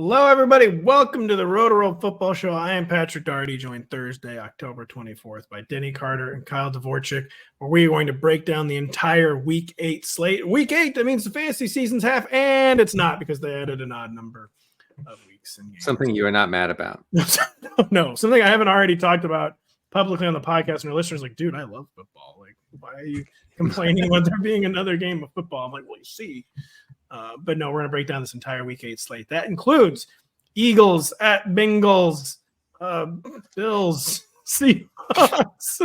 Hello, everybody. Welcome to the Rotoworld Football Show. I am Patrick Daugherty, joined Thursday, October 24th by Denny Carter and Kyle Dvorchak, where we are going to break down the entire Week 8 slate. Week 8, that means the fantasy season's half, and it's not because they added an odd number of weeks. And something you are not mad about. No, something I haven't already talked about publicly on the podcast, and our listeners are like, dude, I love football. Like, why are you complaining about there being another game of football? I'm like, well, you see. But no, we're going to break down this entire Week 8 slate. That includes Eagles at Bengals, Bills, Seahawks,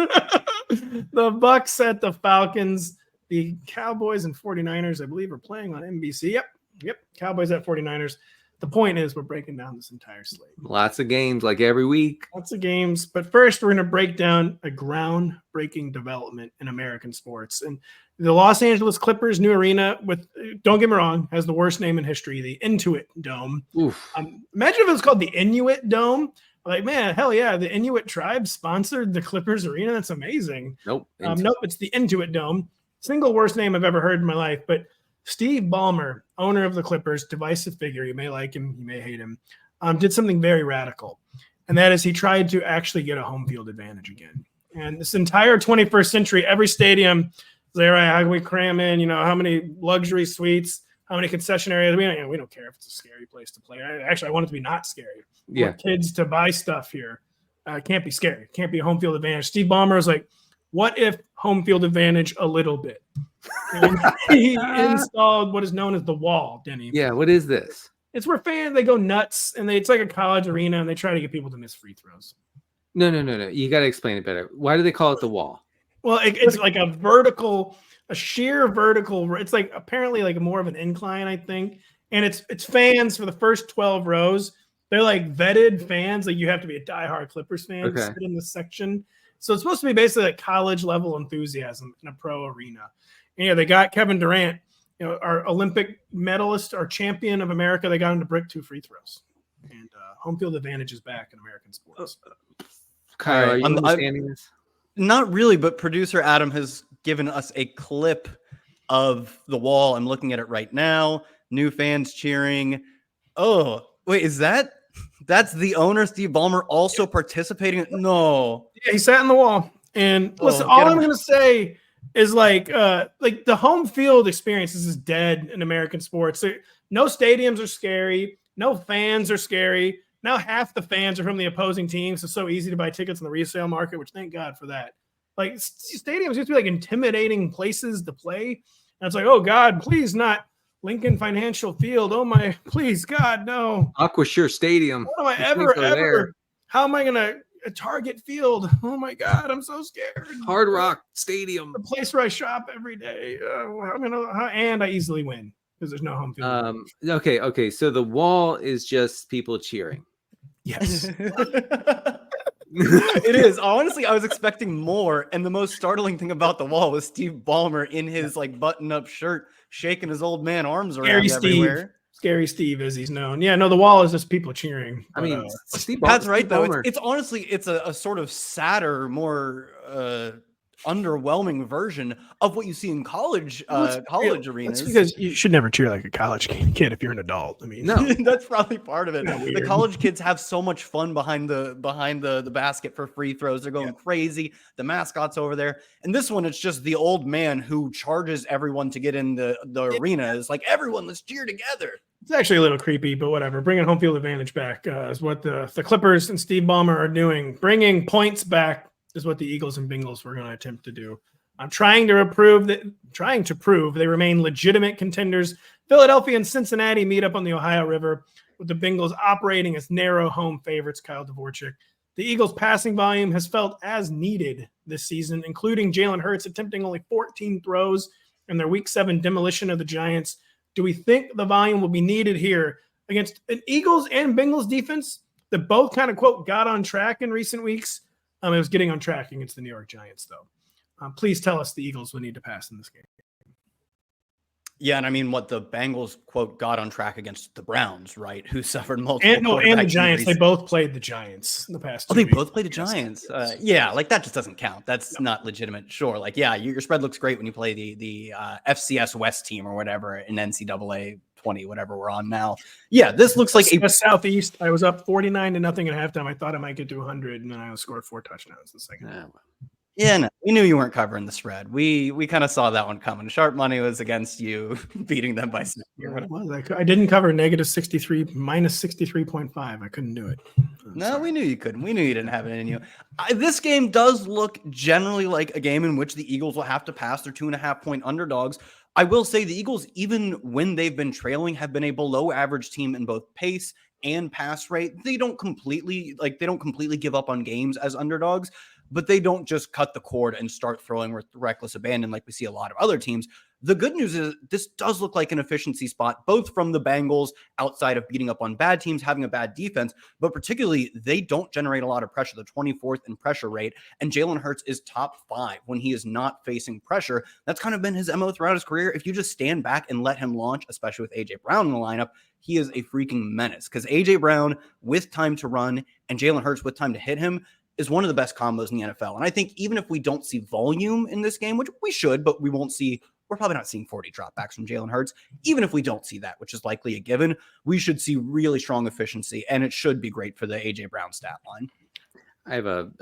the Bucs at the Falcons, the Cowboys and 49ers, I believe, are playing on NBC. Yep, Cowboys at 49ers. The point is we're breaking down this entire slate. Lots of games like every week. Lots of games. But first, we're going to break down a groundbreaking development in American sports. And the Los Angeles Clippers' new arena, with, don't get me wrong, has the worst name in history, the Intuit Dome. Imagine if it was called the Inuit Dome. Like, man, hell yeah, the Inuit tribe sponsored the Clippers arena. That's amazing. Nope, it's the Intuit Dome. Single worst name I've ever heard in my life. But Steve Ballmer, owner of the Clippers, divisive figure, you may like him, you may hate him, did something very radical. And that is he tried to actually get a home field advantage again. And this entire 21st century, every stadium, there, how can we cram in, how many luxury suites, how many concession areas? We don't care if it's a scary place to play. I want it to be not scary. I want kids to buy stuff here. It can't be scary. It can't be a home field advantage. Steve Ballmer was like, what if home field advantage a little bit? And he installed what is known as the wall, Denny. Yeah, what is this? It's where fans, they go nuts, and it's like a college arena, and they try to get people to miss free throws. No. You got to explain it better. Why do they call it the wall? Well, it's like a sheer vertical. It's like apparently like more of an incline, I think. And it's fans for the first 12 rows. They're like vetted fans. Like you have to be a diehard Clippers fan to sit in this section. So it's supposed to be basically like college level enthusiasm in a pro arena. And they got Kevin Durant, our Olympic medalist, our champion of America. They got him to brick 2 free throws. And home field advantage is back in American sports. Kyle, are you understanding this? Not really, but producer Adam has given us a clip of the wall. I'm looking at it right now. New fans cheering. Oh, wait, that's the owner, Steve Ballmer, also participating? No. Yeah, he sat in the wall. And listen, all I'm going to say is like the home field experience is dead in American sports. No stadiums are scary. No fans are scary. Now half the fans are from the opposing teams. It's so easy to buy tickets in the resale market, which thank God for that. Like stadiums used to be like intimidating places to play. And it's like, oh God, please not Lincoln Financial Field. Oh my, please God, no. Aquasure Stadium. What am I ever? How am I going to Target Field? Oh my God, I'm so scared. Hard Rock Stadium. The place where I shop every day. And I easily win because there's no home field. Okay. So the wall is just people cheering. Yes. It is. Honestly, I was expecting more. And the most startling thing about the wall was Steve Ballmer in his like button-up shirt, shaking his old man arms around everywhere. Scary Steve, as he's known. Yeah, no, the wall is just people cheering. I mean, Pat's right, though. It's honestly, it's a sort of sadder, more underwhelming version of what you see in college arenas. That's because you should never cheer like a college kid if you're an adult. I mean, no, that's probably part of it. The college kids have so much fun behind the basket for free throws. They're going crazy. The mascot's over there, and this one, it's just the old man who charges everyone to get in the arena. Is like, everyone, let's cheer together. It's actually a little creepy, but whatever. Bringing home field advantage back is what the Clippers and Steve Ballmer are doing. Bringing points back is what the Eagles and Bengals were going to attempt to do. I'm trying to prove they remain legitimate contenders. Philadelphia and Cincinnati meet up on the Ohio River, with the Bengals operating as narrow home favorites. Kyle Dvorchak. The Eagles' passing volume has felt as needed this season, including Jalen Hurts attempting only 14 throws in their Week 7 demolition of the Giants. Do we think the volume will be needed here against an Eagles and Bengals defense that both kind of, quote, got on track in recent weeks? It was getting on track against the New York Giants, though. Please tell us the Eagles will need to pass in this game. Yeah, and I mean, what the Bengals, quote, got on track against the Browns, right? Who suffered multiple and the Giants. They both played the Giants in the past 2 weeks. They both played the Giants. Yeah, like that just doesn't count. That's not legitimate. Sure. Like, yeah, your spread looks great when you play the FCS West team or whatever in NCAA 20, whatever we're on now. Yeah, this looks like a Southeast. I was up 49-0 at halftime. I thought I might get to 100, and then I scored 4 touchdowns the second. Yeah, no, we knew you weren't covering the spread. We kind of saw that one coming. Sharp money was against you beating them by 6. I didn't cover -63, -63.5. I couldn't do it. No, we knew you couldn't. We knew you didn't have it in you. This game does look generally like a game in which the Eagles will have to pass their 2.5-point underdogs. I will say the Eagles, even when they've been trailing, have been a below average team in both pace and pass rate. They don't completely give up on games as underdogs, but they don't just cut the cord and start throwing with reckless abandon like we see a lot of other teams. The good news is this does look like an efficiency spot, both from the Bengals outside of beating up on bad teams, having a bad defense, but particularly they don't generate a lot of pressure, the 24th in pressure rate, and Jalen Hurts is top 5 when he is not facing pressure. That's kind of been his MO throughout his career. If you just stand back and let him launch, especially with A.J. Brown in the lineup, he is a freaking menace because A.J. Brown with time to run and Jalen Hurts with time to hit him is one of the best combos in the NFL. And I think even if we don't see volume in this game, which we should, but we're probably not seeing 40 dropbacks from Jalen Hurts. Even if we don't see that, which is likely a given, we should see really strong efficiency, and it should be great for the A.J. Brown stat line. I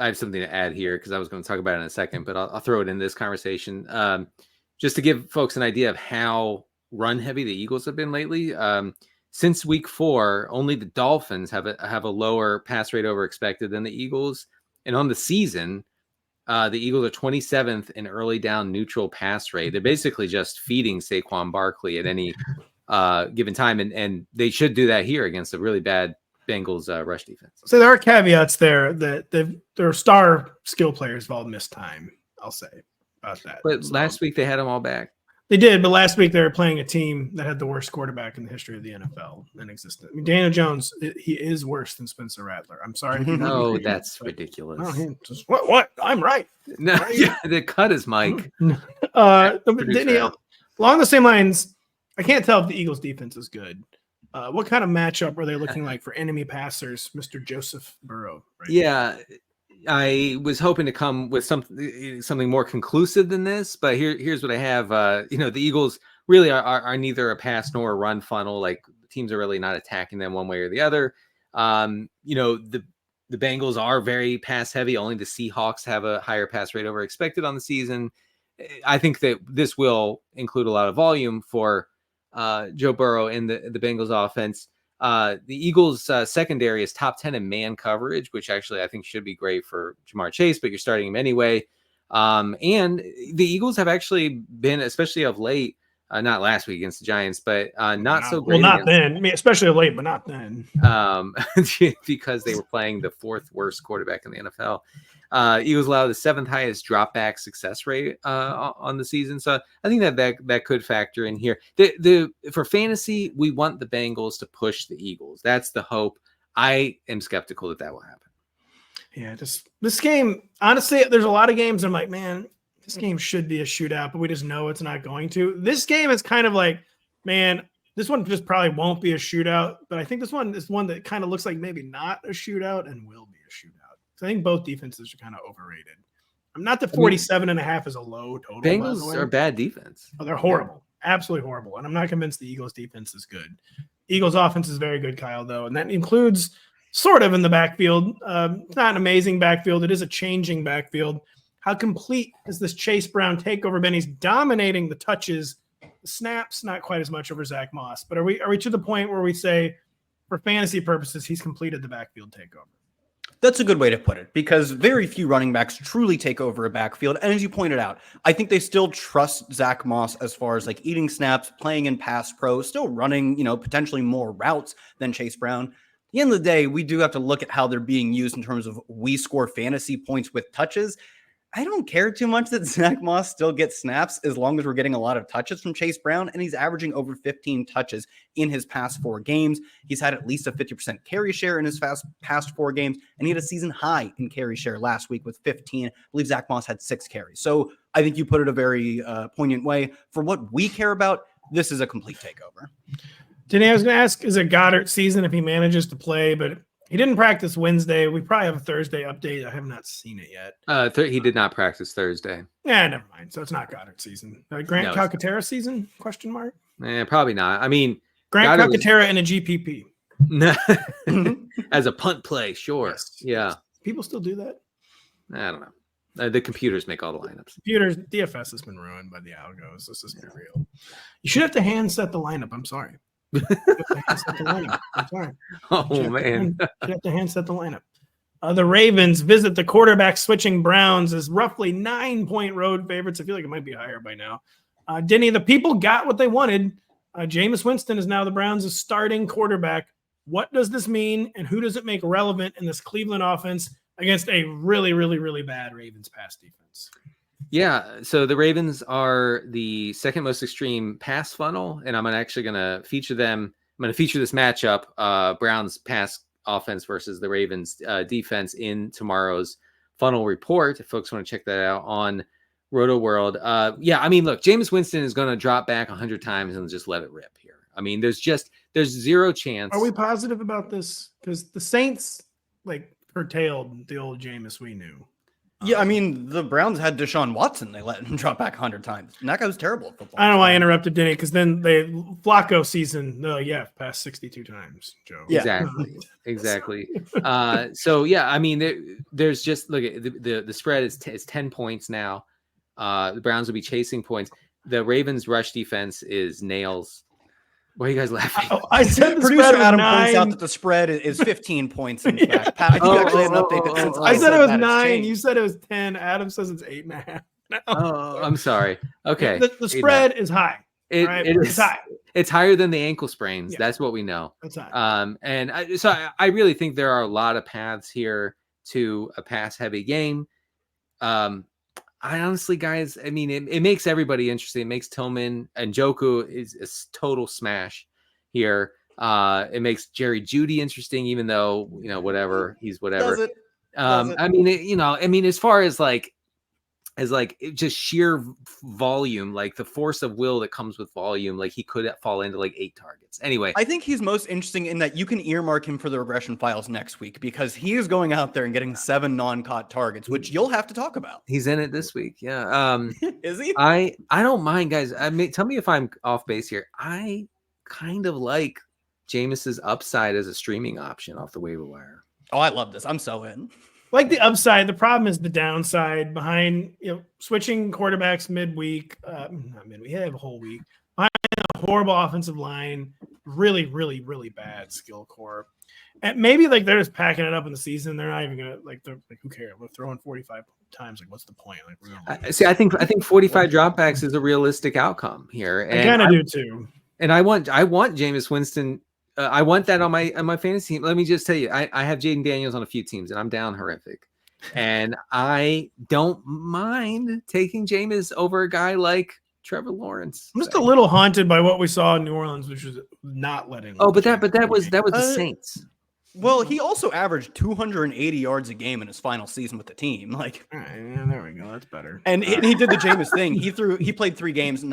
have something to add here because I was going to talk about it in a second, but I'll throw it in this conversation. Just to give folks an idea of how run heavy the Eagles have been lately. Since week 4, only the Dolphins have a lower pass rate over expected than the Eagles. And on the season, the Eagles are 27th in early down neutral pass rate. They're basically just feeding Saquon Barkley at any given time. And they should do that here against a really bad Bengals rush defense. So there are caveats there that their star skill players have all missed time, I'll say about that. But last week they had them all back. They did, but last week they were playing a team that had the worst quarterback in the history of the NFL in existence. I mean, Daniel Jones, he is worse than Spencer Rattler. I'm sorry. No, that's ridiculous. What? I'm right. No, yeah, the cut is Mike. Denny, along the same lines, I can't tell if the Eagles defense is good. What kind of matchup are they looking like for enemy passers, Mr. Joseph Burrow? Right? Yeah, I was hoping to come with something more conclusive than this, but here's what I have. The Eagles really are neither a pass nor a run funnel. Like teams are really not attacking them one way or the other. The Bengals are very pass heavy. Only the Seahawks have a higher pass rate over expected on the season. I think that this will include a lot of volume for Joe Burrow and the Bengals offense. The Eagles secondary is top 10 in man coverage, which actually I think should be great for Jamar Chase, but you're starting him anyway. And the Eagles have actually been, especially of late, not last week against the Giants, but not so great. Well, not then. I mean, especially of late, but not then. Because they were playing the 4th worst quarterback in the NFL. Eagles allow the 7th highest dropback success rate on the season. So I think that could factor in here. For fantasy, we want the Bengals to push the Eagles. That's the hope. I am skeptical that will happen. Yeah, just this game, honestly, there's a lot of games I'm like, man, this game should be a shootout, but we just know it's not going to. This game is kind of like, man, this one just probably won't be a shootout, but I think this one is one that kind of looks like maybe not a shootout and will be a shootout. So I think both defenses are kind of overrated. I'm not the 47.5 is a low total. Bengals are bad defense. Oh, they're horrible. Absolutely horrible. And I'm not convinced the Eagles defense is good. Eagles offense is very good, Kyle, though. And that includes sort of in the backfield. It's not an amazing backfield. It is a changing backfield. How complete is this Chase Brown takeover been? He's dominating the touches. The snaps, not quite as much over Zach Moss. But are we to the point where we say, for fantasy purposes, he's completed the backfield takeover? That's a good way to put it because very few running backs truly take over a backfield. And as you pointed out, I think they still trust Zach Moss as far as like eating snaps, playing in pass pro, still running, potentially more routes than Chase Brown. At the end of the day, we do have to look at how they're being used in terms of we score fantasy points with touches. I don't care too much that Zach Moss still gets snaps as long as we're getting a lot of touches from Chase Brown, and he's averaging over 15 touches in his past 4 games. He's had at least a 50% carry share in his past 4 games, and he had a season high in carry share last week with 15. I believe Zach Moss had 6 carries. So I think you put it a very poignant way. For what we care about, this is a complete takeover. Denny, I was going to ask, is it Goddard season if he manages to play, but he didn't practice Wednesday. We probably have a Thursday update. I have not seen it yet. He did not practice Thursday. Yeah, never mind. So it's not Goddard season. Grant Calcaterra season? ? Probably not. I mean, Grant God, it was- Calcaterra in a GPP. As a punt play, sure. Yes. Yeah. People still do that. I don't know. The computers make all the lineups. Computers, DFS has been ruined by the algos. This is real. You should have to hand set the lineup. I'm sorry. You have to hand set the lineup. I'm sorry. Oh, man. You have to hand set the lineup. The Ravens visit the quarterback switching Browns as roughly 9-point road favorites. I feel like it might be higher by now. Denny, the people got what they wanted. Jameis Winston is now the Browns' starting quarterback. What does this mean, and who does it make relevant in this Cleveland offense against a really, really, really bad Ravens pass defense? Yeah, so the Ravens are the second most extreme pass funnel, and I'm actually going to feature them. I'm going to feature this matchup, Browns pass offense versus the Ravens defense in tomorrow's funnel report. If folks want to check that out on Rotoworld. Yeah, I mean, look, Jameis Winston is going to drop back 100 times and just let it rip here. I mean, there's zero chance. Are we positive about this? Because the Saints curtailed the old Jameis we knew. Yeah, I mean, the Browns had Deshaun Watson. They let him drop back 100 times. And that guy was terrible at football. I don't know why I interrupted Denny, because then Flacco season, passed 62 times, Joe. Yeah. Exactly. So yeah, I mean, there's just look at the spread is 10 points now. The Browns will be chasing points. The Ravens rush defense is nails. Why are you guys laughing? I said the Producer spread was Adam 9. points out that the spread is 15 points. In fact, Pat, I think you actually had an update. Since I said it was that, it's 9. changed. You said it was 10. Adam says it's 8.5. No. Oh, I'm sorry. Okay, The spread is high. Right? It's high. It's higher than the ankle sprains. Yeah. That's what we know. That's high. And I really think there are a lot of paths here to a pass-heavy game. I honestly, guys, I mean, it makes everybody interesting. It makes Tillman and Njoku is a total smash here. It makes Jerry Jeudy interesting, even though, whatever, he's whatever. Does it? I mean, as far as just sheer volume, like the force of will that comes with volume, like he could fall into 8 targets. Anyway, I think he's most interesting in that you can earmark him for the regression files next week because he is going out there and getting 7 non-caught targets, which you'll have to talk about. he's in it this week. Yeah. Is he? I don't mind, guys. Tell me if I'm off base here. I kind of like Jameis's upside as a streaming option off the waiver wire. Oh, I love this. I'm so in. Like the upside, the problem is the downside behind switching quarterbacks midweek. Not midweek, they have a whole week. Behind a horrible offensive line, really, really, really bad skill core. And maybe they're just packing it up in the season. They're not even gonna who cares? We're throwing 45 times. What's the point? See, I think 45 dropbacks is a realistic outcome here. And I kind of do too. And I want Jameis Winston. I want that on my fantasy team. Let me just tell you, I have Jayden Daniels on a few teams, and I'm down horrific. And I don't mind taking Jameis over a guy like Trevor Lawrence. I'm just a little haunted by what we saw in New Orleans, which was not letting. Oh, but that was the Saints. Well, he also averaged 280 yards a game in his final season with the team. All right, yeah, there we go. That's better. And he did the Jameis thing. He played 3 games in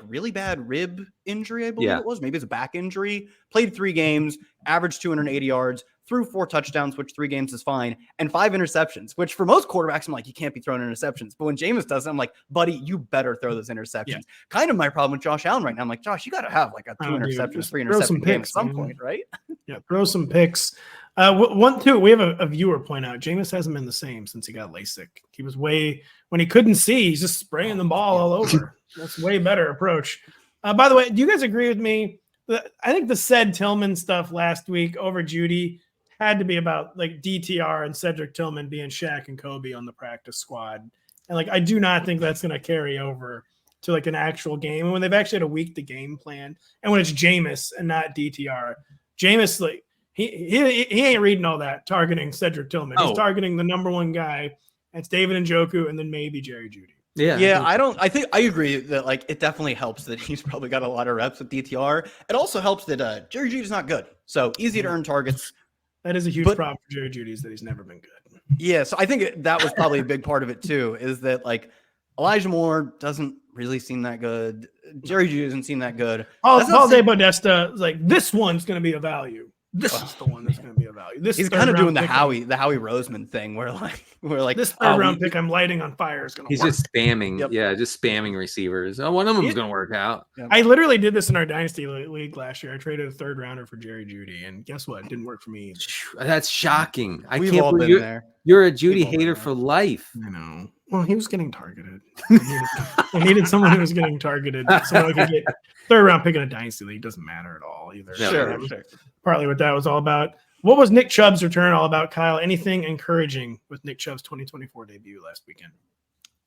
really bad rib injury, I believe it was. Maybe it's a back injury. Played 3 games, averaged 280 yards, threw 4 touchdowns, which 3 games is fine, and 5 interceptions, which for most quarterbacks, I'm like, you can't be throwing interceptions. But when Jameis does it, I'm like, buddy, you better throw those interceptions. Yeah. Kind of my problem with Josh Allen right now. I'm like, Josh, you got to have a 2 interceptions, 3 interception game at some point, right? Yeah, throw some picks. We have a viewer point out, Jameis hasn't been the same since he got LASIK. He was when he couldn't see, he's just spraying the ball all over. That's a way better approach. By the way, do you guys agree with me? I think the said Tillman stuff last week over Jeudy had to be about DTR and Cedric Tillman being Shaq and Kobe on the practice squad. And I do not think that's going to carry over to an actual game. And when they've actually had a week to game plan, and when it's Jameis and not DTR, Jameis, he ain't reading all that targeting Cedric Tillman. He's targeting the number 1 guy. That's David Njoku, and then maybe Jerry Jeudy. Yeah. I agree that it definitely helps that he's probably got a lot of reps with DTR. It also helps that Jerry Jeudy's not good. So easy to earn targets. That is a huge problem for Jerry Jeudy, is that he's never been good. Yeah. So I think that was probably a big part of it too, is that Elijah Moore doesn't really seem that good. Jerry Jeudy doesn't seem that good. Paul Podesta is this one's going to be a value. this is the one that's going to be a value. He's kind of doing the Howie Roseman thing where this third round pick I'm lighting on fire is going to work. He's just spamming. Yeah, just spamming receivers. Oh, one of them is going to work out. I literally did this in our Dynasty League last year. I traded a third rounder for Jerry Jeudy, and guess what? It didn't work for me either. That's shocking. I We've can't all believe been there. You're a Jeudy hater for life. I know. Well, he was getting targeted. I needed someone who was getting targeted. Someone I could get third round pick in a Dynasty League. Doesn't matter at all either. Sure. Partly what that was all about. What was Nick Chubb's return all about, Kyle? Anything encouraging with Nick Chubb's 2024 debut last weekend?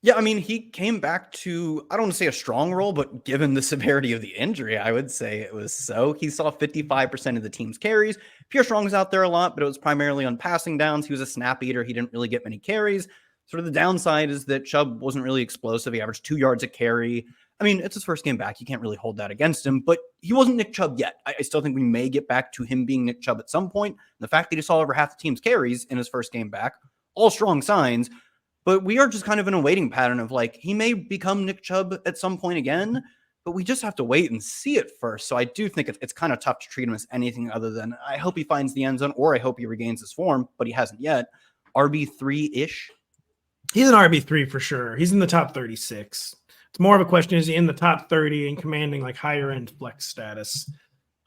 Yeah, I mean, he came back to, I don't want to say a strong role, but given the severity of the injury, I would say it was so. He saw 55% of the team's carries. Pierre Strong was out there a lot, but it was primarily on passing downs. He was a snap eater. He didn't really get many carries. Sort of the downside is that Chubb wasn't really explosive. He averaged 2 yards a carry. I mean, it's his first game back. You can't really hold that against him, but he wasn't Nick Chubb yet. I still think we may get back to him being Nick Chubb at some point. The fact that he saw over half the team's carries in his first game back, all strong signs, but we are just kind of in a waiting pattern of like, he may become Nick Chubb at some point again, but we just have to wait and see it first. So I do think it's kind of tough to treat him as anything other than I hope he finds the end zone or I hope he regains his form, but he hasn't yet. RB3-ish. He's an RB3 for sure. He's in the top 36. It's more of a question, is he in the top 30 and commanding like higher end flex status?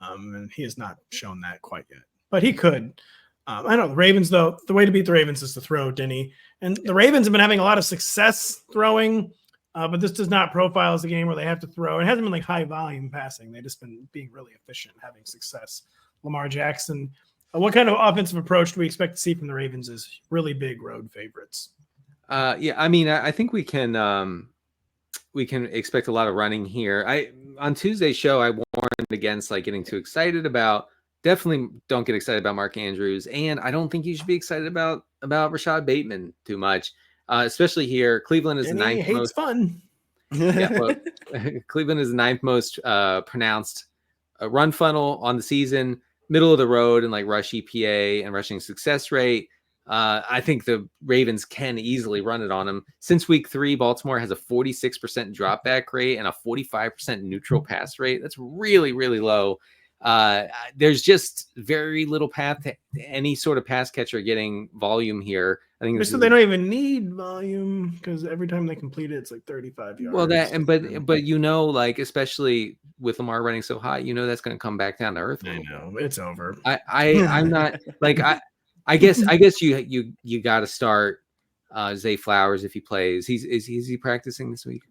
And he has not shown that quite yet, but he could. I know the Ravens, though, the way to beat the Ravens is to throw, Denny. And the Ravens have been having a lot of success throwing, but this does not profile as a game where they have to throw. It hasn't been like high volume passing. They've just been being really efficient, having success. Lamar Jackson, what kind of offensive approach do we expect to see from the Ravens as really big road favorites? Yeah, I mean, I think we can expect a lot of running here. On Tuesday's show, I warned against like getting too excited about. Definitely don't get excited about Mark Andrews, and I don't think you should be excited about Rashad Bateman too much, especially here. Cleveland is the ninth most fun. Yeah, well, Cleveland is the ninth most pronounced run funnel on the season, middle of the road in like rush EPA and rushing success rate. I think the Ravens can easily run it on them. Since week 3, Baltimore has a 46% drop back rate and a 45% neutral pass rate. That's really, really low. There's just very little path to any sort of pass catcher getting volume here. I think they don't even need volume because every time they complete it, it's like 35 yards. Well, but like especially with Lamar running so high, that's going to come back down to earth. I know it's over. I'm not like I guess you got to start Zay Flowers if he plays. Is he practicing this week?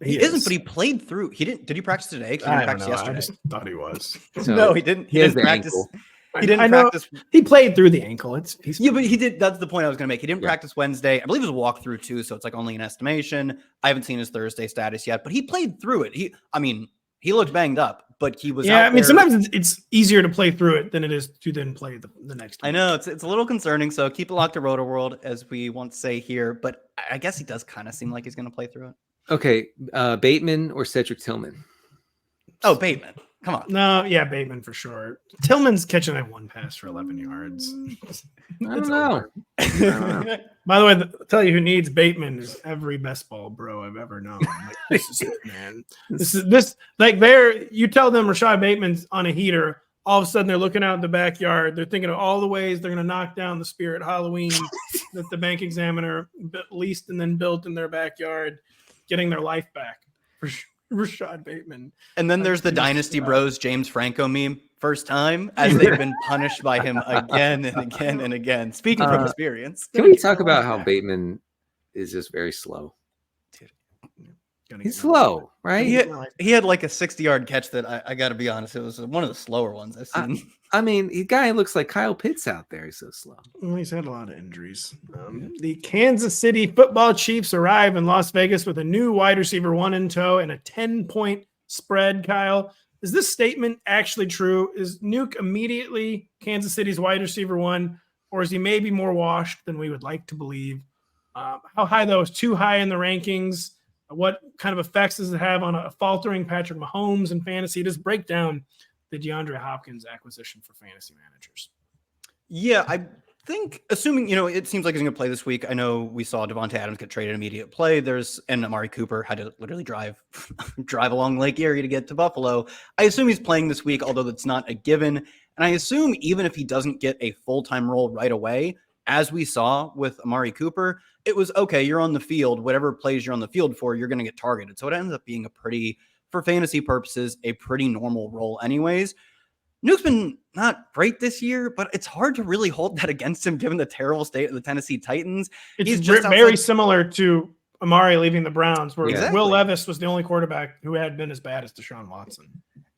He isn't, but he played through. He didn't. Did he practice today? He didn't practice yesterday. I just thought he was. So no, he didn't. He didn't practice. Ankle. He didn't practice. He played through the ankle. Yeah, but he did. That's the point I was going to make. He didn't practice Wednesday. I believe it was a walkthrough too, so it's like only an estimation. I haven't seen his Thursday status yet, but he played through it. He looked banged up, but he was. Yeah, sometimes it's easier to play through it than it is to then play the next week. I know it's a little concerning. So keep it locked to Rotoworld, as we want to say here. But I guess he does kind of seem like he's going to play through it. Okay, Bateman or Cedric Tillman? Oh, Bateman. Come on. No, yeah, Bateman for sure. Tillman's catching that one pass for 11 yards. I don't know. By the way, tell you who needs Bateman is every best ball bro I've ever known. Like, this is it, man. You tell them Rashad Bateman's on a heater. All of a sudden, they're looking out in the backyard. They're thinking of all the ways they're going to knock down the Spirit Halloween that the bank examiner leased and then built in their backyard, getting their life back for Rashad Bateman. And then there's the Dynasty Bros James Franco meme. First time as they've been punished by him again and again and again. Speaking from experience. Can we talk about how Bateman is just very slow? He's slow, right? He had like a 60-yard catch that I got to be honest, it was one of the slower ones I've seen. I mean, the guy looks like Kyle Pitts out there. He's so slow. Well, he's had a lot of injuries. The Kansas City Football Chiefs arrive in Las Vegas with a new wide receiver 1 in tow and a 10-point spread, Kyle. Is this statement actually true? Is Nuke immediately Kansas City's wide receiver 1, or is he maybe more washed than we would like to believe? How high, though, is too high in the rankings? What kind of effects does it have on a faltering Patrick Mahomes in fantasy? Just break down the DeAndre Hopkins acquisition for fantasy managers. Yeah, I think, assuming, it seems like he's going to play this week. I know we saw Devontae Adams get traded immediate play. And Amari Cooper had to literally drive along Lake Erie to get to Buffalo. I assume he's playing this week, although that's not a given. And I assume even if he doesn't get a full-time role right away, as we saw with Amari Cooper, it was okay, you're on the field, whatever plays you're on the field for, you're going to get targeted. So it ends up being for fantasy purposes, a pretty normal role anyways. Nuke's been not great this year, but it's hard to really hold that against him given the terrible state of the Tennessee Titans. He's just very similar to Amari leaving the Browns, where Exactly. Will Levis was the only quarterback who had been as bad as Deshaun Watson.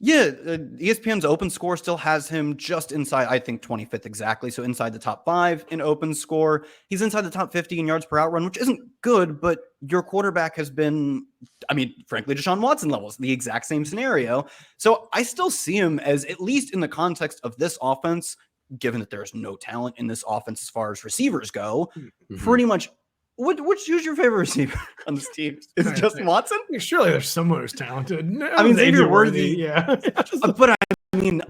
Yeah, ESPN's open score still has him just inside, I think, 25th exactly. So inside the top 5 in open score. He's inside the top 50 in yards per out run, which isn't good, but your quarterback has been, frankly, Deshaun Watson levels, the exact same scenario. So I still see him as, at least in the context of this offense, given that there's no talent in this offense as far as receivers go, pretty much. Who's your favorite receiver on this team? Is it Justin Watson? Surely there's someone who's talented. Xavier Worthy. Yeah. But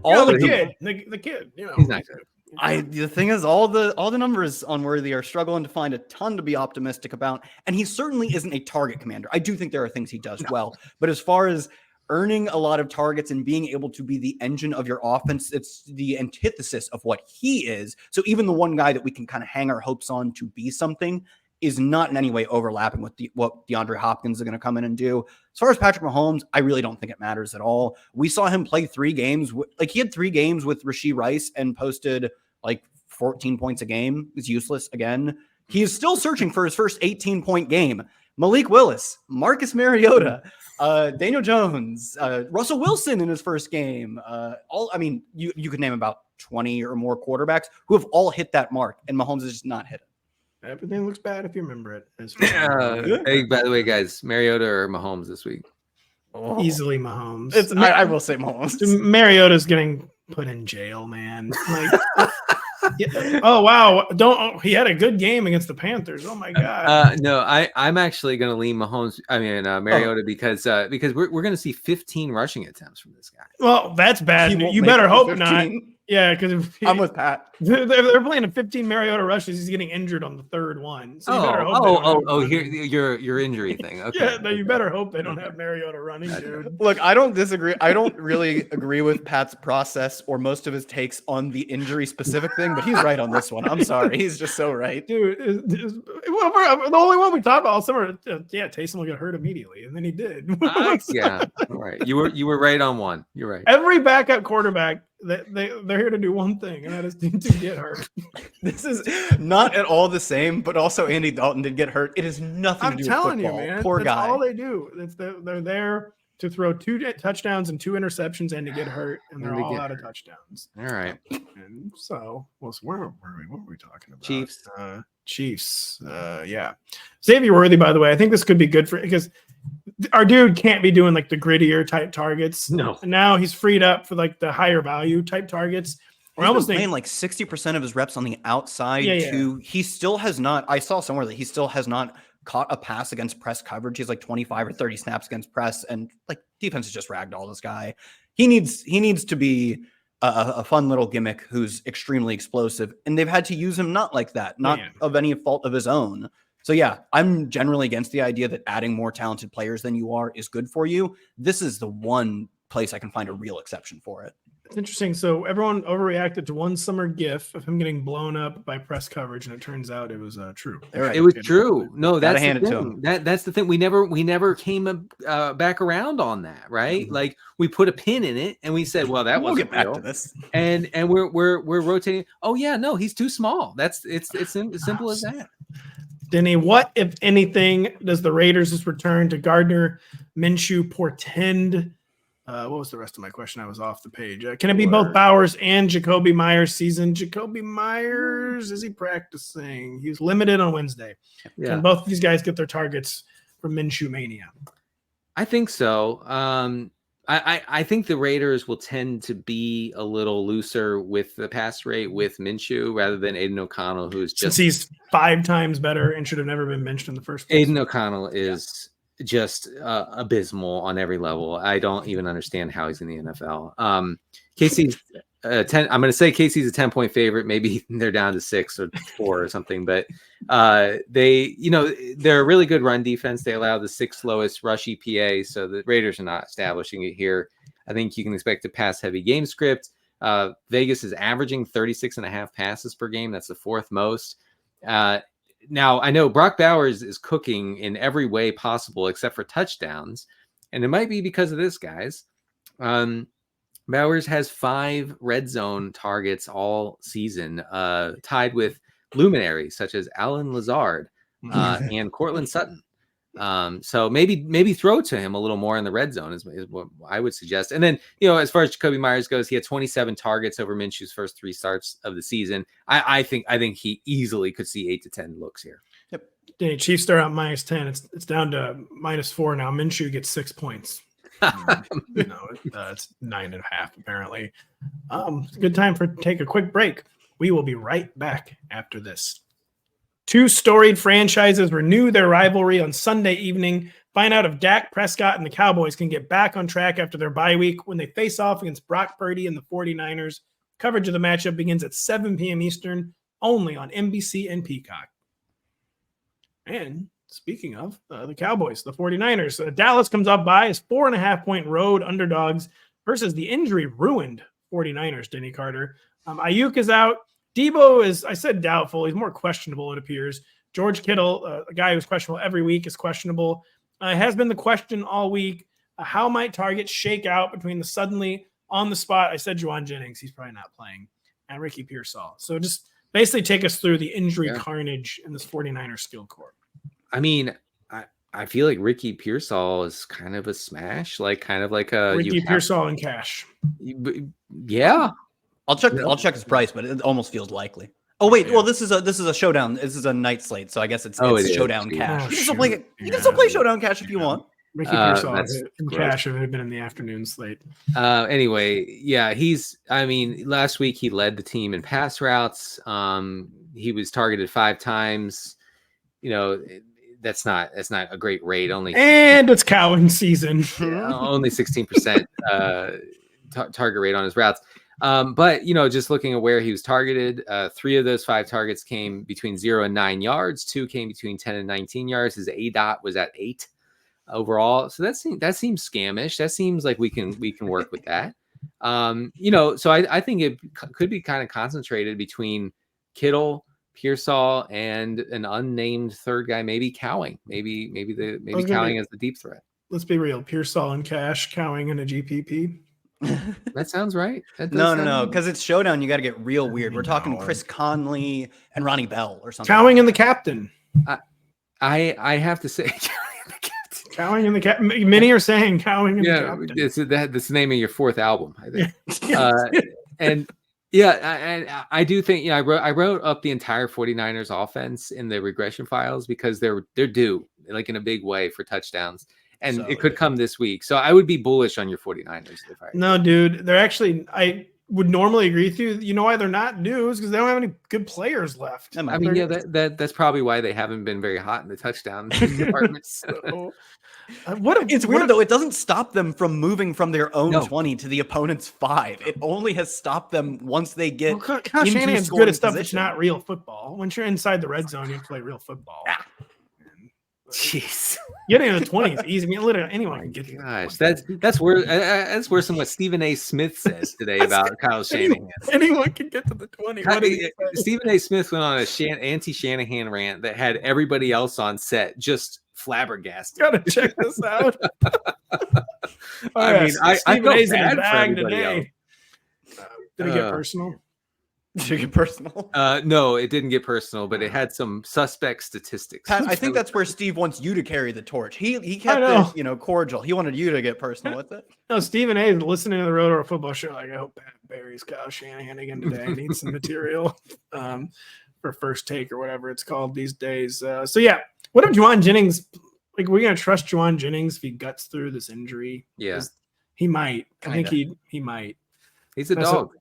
all the of kid, the kid, He's not good. The thing is, all the numbers on Worthy are struggling to find a ton to be optimistic about, and he certainly isn't a target commander. I do think there are things he does well, but as far as earning a lot of targets and being able to be the engine of your offense, it's the antithesis of what he is. So even the one guy that we can kind of hang our hopes on to be something is not in any way overlapping with what DeAndre Hopkins is going to come in and do. As far as Patrick Mahomes, I really don't think it matters at all. We saw him play 3 games. He had 3 games with Rashee Rice and posted 14 points a game. It's useless again. He is still searching for his first 18-point game. Malik Willis, Marcus Mariota, Daniel Jones, Russell Wilson in his first game. You could name about 20 or more quarterbacks who have all hit that mark, and Mahomes has just not hit it. Everything looks bad if you remember it. Hey, by the way, guys, Mariota or Mahomes this week? Easily Mahomes. I will say Mahomes. Mariota's getting put in jail, man. Yeah. Oh wow! He had a good game against the Panthers. Oh my god! No, I'm actually going to lean Mahomes. Mariota because we're going to see 15 rushing attempts from this guy. Well, that's bad. You better hope 15. Not. Yeah, because I'm with Pat. They're playing a 15 Mariota rushes. He's getting injured on the 3rd one. So you better hope here your injury thing. Okay. Yeah, no, you better hope they don't have Mariota running, dude. Look, I don't disagree. I don't really agree with Pat's process or most of his takes on the injury specific thing, but he's right on this one. I'm sorry, he's just so right, dude. The only one we talked about all summer, Taysom will get hurt immediately, and then he did. Yeah, all right. You were right on one. You're right. Every backup quarterback. They're here to do one thing, and that is to get hurt. This is not at all the same, but also Andy Dalton did get hurt. It has nothing to do with football. I'm telling you, man. Poor guy. That's all they do. They're there to throw 2 touchdowns and 2 interceptions and to get hurt, and they're all out of touchdowns. All right. And so, what were we talking about? Chiefs. Yeah. Xavier Worthy, by the way, I think this could be good because our dude can't be doing the grittier type targets. No. And now he's freed up for the higher value type targets. We're almost playing 60% of his reps on the outside. He still has not. I saw somewhere that he still has not caught a pass against press coverage. He's 25 or 30 snaps against press, and defense has just ragdoll this guy. He needs to be a fun little gimmick who's extremely explosive, and they've had to use him not like that, not of any fault of his own. So yeah, I'm generally against the idea that adding more talented players than you are is good for you. This is the one place I can find a real exception for it. It's interesting. So everyone overreacted to one summer GIF of him getting blown up by press coverage, and it turns out it was true. Right. It was true. No, that's hand the it to thing. him. That's the thing. We never came back around on that, right? Mm-hmm. We put a pin in it, and we said, "Well, we'll get back real. to this." And we're rotating. Oh yeah, no, he's too small. It's as simple as that. Denny, what, if anything, does the Raiders' return to Gardner Minshew portend? What was the rest of my question? I was off the page. Can it be both Bowers and Jacoby Myers' season? Jacoby Myers, is he practicing? He was limited on Wednesday. Yeah. Can both of these guys get their targets from Minshew Mania? I think so. I think the Raiders will tend to be a little looser with the pass rate with Minshew rather than Aiden O'Connell, who's just... Since he's 5 times better and should have never been benched in the first place. Aiden O'Connell is just abysmal on every level. I don't even understand how he's in the NFL. Casey's 10. I'm going to say Casey's a 10-point favorite. Maybe they're down to 6 or 4 or something, but they're a really good run defense. They allow the 6th lowest rush EPA. So the Raiders are not establishing it here. I think you can expect a pass heavy game script. Vegas is averaging 36.5 passes per game. That's the fourth most. Now, I know Brock Bowers is cooking in every way possible except for touchdowns. And it might be because of this, guys. Bowers has 5 red zone targets all season, tied with luminaries such as Alan Lazard and Cortland Sutton. So maybe throw to him a little more in the red zone is what I would suggest. And then, as far as Jacoby Myers goes, he had 27 targets over Minshew's first 3 starts of the season. I think he easily could see 8 to 10 looks here. Yep. Danny, Chiefs start out -10. It's down to -4 now. Minshew gets 6 points. It's 9.5 apparently. It's a good time to take a quick break. We will be right back after this. 2 storied franchises renew their rivalry on Sunday evening. Find out if Dak Prescott and the Cowboys can get back on track after their bye week when they face off against Brock Purdy and the 49ers. Coverage of the matchup begins at 7 p.m. Eastern, only on NBC and Peacock. And speaking of the Cowboys, the 49ers, Dallas comes up by as 4.5-point road underdogs versus the injury-ruined 49ers, Denny Carter. Ayuk is out. Debo is, I said doubtful. He's more questionable, it appears. George Kittle, a guy who's questionable every week, is questionable. Has been the question all week. How might targets shake out between the suddenly on the spot? I said Juwan Jennings. He's probably not playing. And Ricky Pearsall. So just basically take us through the injury carnage in this 49ers skill corps. I mean, I feel like Ricky Pearsall is kind of a smash, kind of like a Ricky Pearsall in cash. Yeah. I'll check his price, but it almost feels likely. Oh wait, well this is a showdown. This is a night slate, so I guess it's showdown cash. You can still play showdown cash if you want. Ricky Pearsall in cash if it had been in the afternoon slate. Anyway, yeah, last week he led the team in pass routes. He was targeted 5 times. That's not a great rate. It's Cowan season. Only 16% target rate on his routes. But just looking at where he was targeted, 3 of those 5 targets came between 0 and 9 yards. 2 came between 10 and 19 yards. His ADOT was at 8 overall. So that seems scamish. That seems like we can work with that. So I think it could be kind of concentrated between Kittle, Pearsall, and an unnamed third guy, maybe Cowing. Maybe Cowing as the deep threat. Let's be real. Pearsall in cash, Cowing in a GPP. That sounds right. No, because it's showdown. You got to get real weird. We're talking Chris Conley and Ronnie Bell or something. Cowing and the captain. I have to say, Cowing and the captain. Many are saying Cowing and the captain. That's the name of your 4th album, I think. And I do think I wrote up the entire 49ers offense in the regression files because they're due in a big way for touchdowns. And it could come this week. So I would be bullish on your 49ers. No, dude. They're actually, I would normally agree with you. You know why they're not due is because they don't have any good players left. That's probably why they haven't been very hot in the touchdown department. It's weird, though. It doesn't stop them from moving from their own 20 to the opponent's 5. It only has stopped them once they get Kyle Shanahan's good at stuff that's not real football. Once you're inside the red zone, you play real football. Jeez, getting in the 20s easy. I mean, literally anyone can get. Gosh, that's worse than what Stephen A. Smith says today about Kyle Shanahan. Anyone can get to the 20. Stephen A. Smith went on a anti-Shanahan rant that had everybody else on set just flabbergasted. Gotta check this out. I feel bad for everybody else. Did it get personal? Did it get personal? No, it didn't get personal, but it had some suspect statistics. Pat, I think that's where Steve wants you to carry the torch. He kept it, cordial. He wanted you to get personal with it. No, Stephen A. is listening to the Rotoworld football show. I hope Pat buries Kyle Shanahan again today. I need some material for First Take or whatever it's called these days. What if Juwan Jennings? We're gonna trust Juwan Jennings if he guts through this injury? Yeah, he might. I think he might. He's a dog.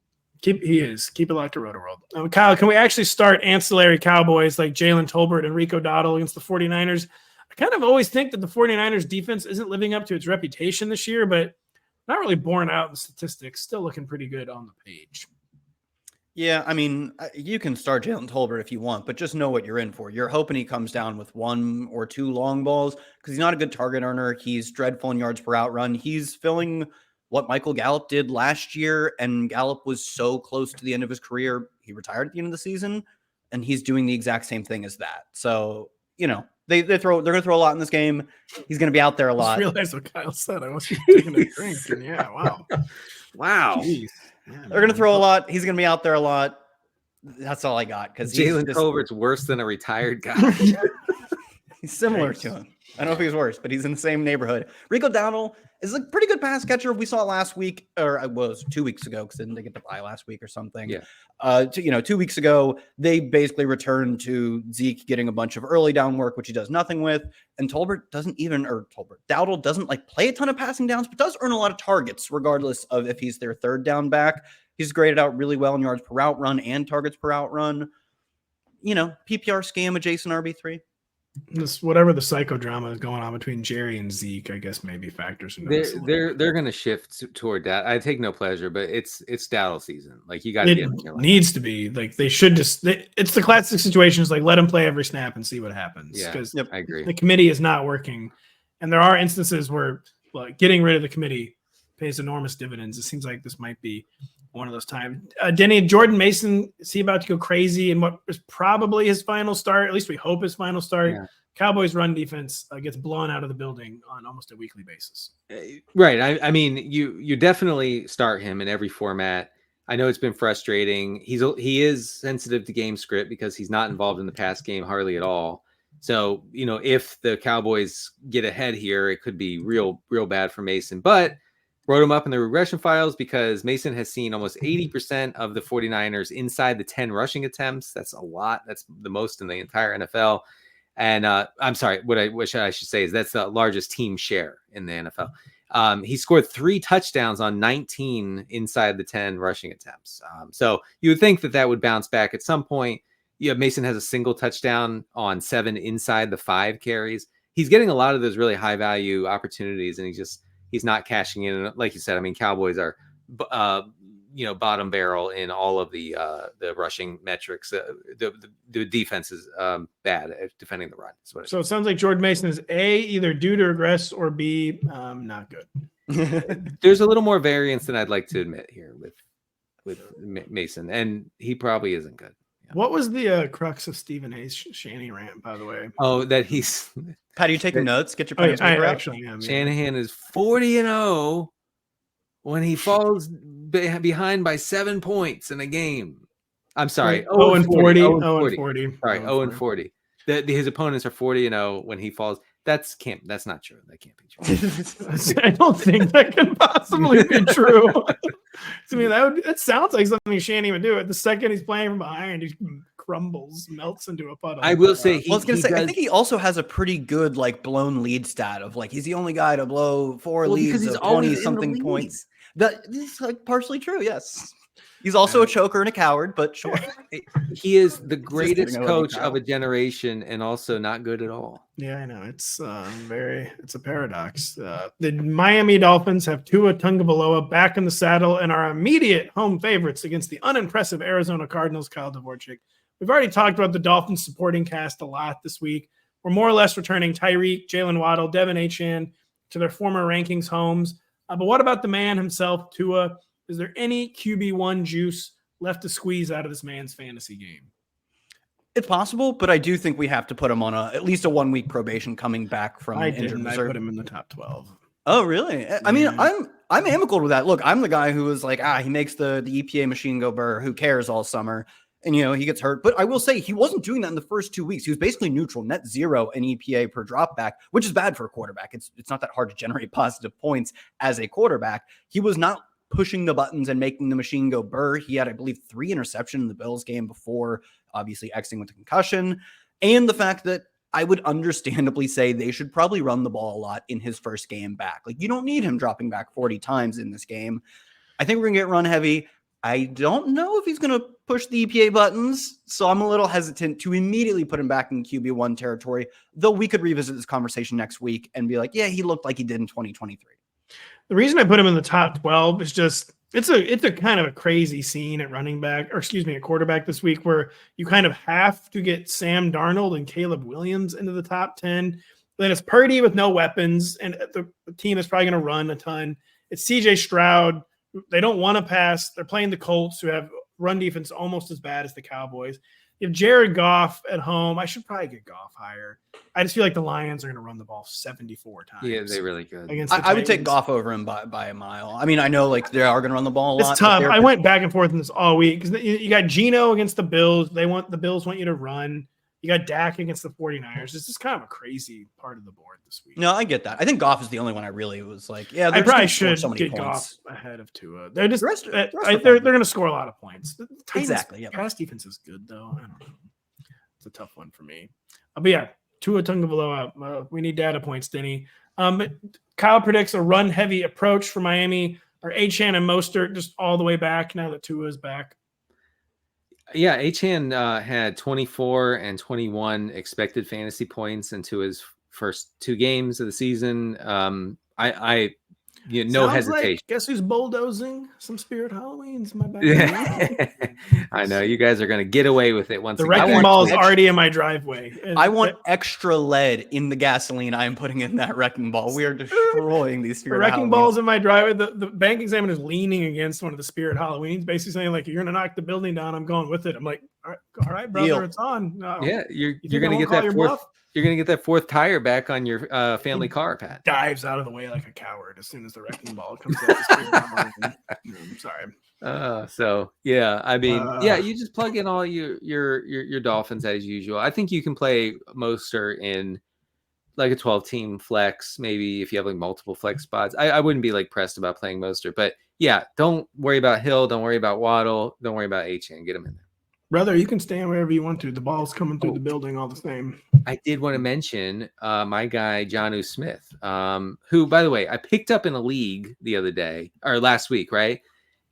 He is. Keep it locked to Rotoworld. Kyle, can we actually start ancillary Cowboys like Jalen Tolbert and Rico Dowdle against the 49ers? I kind of always think that the 49ers defense isn't living up to its reputation this year, but not really borne out in the statistics. Still looking pretty good on the page. Yeah, I mean, you can start Jalen Tolbert if you want, but just know what you're in for. You're hoping he comes down with 1 or 2 long balls because he's not a good target earner. He's dreadful in yards per out run. He's filling what Michael Gallup did last year, and Gallup was so close to the end of his career. He retired at the end of the season, and he's doing the exact same thing as that. So, they're going to throw a lot in this game. He's going to be out there a lot. I just realized what Kyle said. I was taking a drink, and yeah, wow. Wow. Jeez. Yeah, they're going to throw a lot. He's going to be out there a lot. That's all I got. Because Jalen Colbert's worse than a retired guy. He's similar to him. I don't know if he's worse, but he's in the same neighborhood. Rico Dowdle is a pretty good pass catcher. We saw it last week, or it was 2 weeks ago, because didn't they get to buy last week or something? Yeah. 2 weeks ago, they basically returned to Zeke getting a bunch of early down work, which he does nothing with. And Dowdle doesn't play a ton of passing downs, but does earn a lot of targets, regardless of if he's their third down back. He's graded out really well in yards per route run and targets per route run. PPR scam adjacent RB3. This whatever the psychodrama is going on between Jerry and Zeke, I guess maybe factors into this. They're going to shift toward that. I take no pleasure, but it's Dowdle season. Like, you got to get him. It needs to be like they should just. It's the classic situation. Is like let him play every snap and see what happens. Yeah, because I agree. The committee is not working, and there are instances where getting rid of the committee pays enormous dividends. It seems like this might be one of those times. Denny, Jordan Mason, is he about to go crazy in what is probably his final start? At least we hope his final start. Yeah. Cowboys run defense gets blown out of the building on almost a weekly basis. Right. I mean, you definitely start him in every format. I know it's been frustrating. He is sensitive to game script because he's not involved in the pass game hardly at all. So, if the Cowboys get ahead here, it could be real bad for Mason. But wrote him up in the regression files because Mason has seen almost 80% of the 49ers inside the 10 rushing attempts. That's a lot. That's the most in the entire NFL. And I'm sorry, what I should say is that's the largest team share in the NFL. He scored 3 touchdowns on 19 inside the 10 rushing attempts. So you would think that would bounce back at some point. Mason has a single touchdown on 7 inside the 5 carries. He's getting a lot of those really high value opportunities, and he's not cashing in. Like you said, I mean, Cowboys are, bottom barrel in all of the rushing metrics. The defense is bad at defending the run. So it sounds like Jordan Mason is A, either due to regress, or B, not good. There's a little more variance than I'd like to admit here with Mason, and he probably isn't good. Yeah. What was the crux of Stephen A's Shanny rant, by the way? Oh, that he's Pat, are you taking notes? Get your pen and paper out. Actually am. Shanahan is 40-0 when he falls behind by 7 points in a game. I'm sorry. 0-40. 0-40. Sorry, 0-40. His opponents are 40-0 when he falls. That's not true. That can't be true. I don't think that can possibly be true. I mean, that sounds like something Shanny would do. At the second he's playing from behind, he crumbles, melts into a puddle. I will say, I think he also has a pretty good blown lead stat of he's the only guy to blow 4 leads of 20-something points. That is partially true. Yes. He's also a choker and a coward, but sure. He is the greatest coach of a generation and also not good at all. Yeah, I know. It's a paradox. The Miami Dolphins have Tua Tagovailoa back in the saddle and are immediate home favorites against the unimpressive Arizona Cardinals, Kyle Dvorchak. We've already talked about the Dolphins supporting cast a lot this week. We're more or less returning Tyreek, Jalen Waddle, Devin Achane to their former rankings homes. But what about the man himself, Tua? Is there any QB1 juice left to squeeze out of this man's fantasy game? It's possible, but I do think we have to put him on at least a 1-week probation coming back from injured reserve. I put him in the top 12. Oh, really? I mean, I'm amicable with that. Look, I'm the guy who was like, he makes the EPA machine go burr. Who cares all summer? And, he gets hurt. But I will say he wasn't doing that in the first 2 weeks. He was basically neutral, net 0 in EPA per drop back, which is bad for a quarterback. It's not that hard to generate positive points as a quarterback. He was not pushing the buttons and making the machine go burr. He had, I believe, 3 interceptions in the Bills game before, obviously exiting with a concussion. And the fact that I would understandably say they should probably run the ball a lot in his first game back. You don't need him dropping back 40 times in this game. I think we're going to get run heavy. I don't know if he's going to push the EPA buttons, so I'm a little hesitant to immediately put him back in QB1 territory, though we could revisit this conversation next week and be like, yeah, he looked like he did in 2023. The reason I put him in the top 12 is just it's a kind of a crazy scene at at quarterback this week where you kind of have to get Sam Darnold and Caleb Williams into the top 10. Then it's Purdy with no weapons, and the team is probably going to run a ton. It's CJ Stroud. They don't want to pass. They're playing the Colts, who have run defense almost as bad as the Cowboys. You have Jared Goff at home. I should probably get Goff higher. I just feel like the Lions are going to run the ball 74 times. Yeah, they're really good. I would take Goff over him by a mile. I mean, I know like they are going to run the ball a lot. It's tough. I went back and forth in this all week because you got Geno against the Bills. The Bills want you to run. You got Dak against the 49ers. It's just kind of a crazy part of the board this week. No, I get that. I think Goff is the only one I really was like, yeah, I probably should so get points. Goff ahead of Tua. They're just they're going to score a lot of points. The Titans' Exactly. Yeah. pass defense is good though. I don't know. It's a tough one for me. But yeah, Tua Tagovailoa. We need data points, Denny. Kyle predicts a run-heavy approach for Miami. Or Achane and Mostert just all the way back now that Tua is back. Yeah, Achane had 24 and 21 expected fantasy points into his first 2 games of the season. No hesitation. Like, guess who's bulldozing some Spirit Halloweens? My bad. I know you guys are going to get away with it once. The wrecking ball is already in my driveway. I want extra lead in the gasoline I am putting in that wrecking ball. We are destroying these Spirit wrecking balls in my driveway. The bank examiner is leaning against one of the Spirit Halloweens, basically saying like, "You're going to knock the building down. I'm going with it." I'm like, "All right, brother, Deal. It's on." No. Yeah, you're going to get that fourth. You're going to get that 4th tire back on your family car, Pat. Dives out of the way like a coward as soon as the wrecking ball comes out. I'm sorry. So yeah, I mean, you just plug in all your Dolphins as usual. I think you can play Mostert in like a 12-team flex, maybe if you have like multiple flex spots. I wouldn't be like pressed about playing Mostert, but yeah, don't worry about Hill, don't worry about Waddle, don't worry about Achane. Get him in there. Brother, you can stand wherever you want to. The ball's coming through the building all the same. I did want to mention my guy, Jonnu Smith, who, by the way, I picked up in a league the other day or last week, right?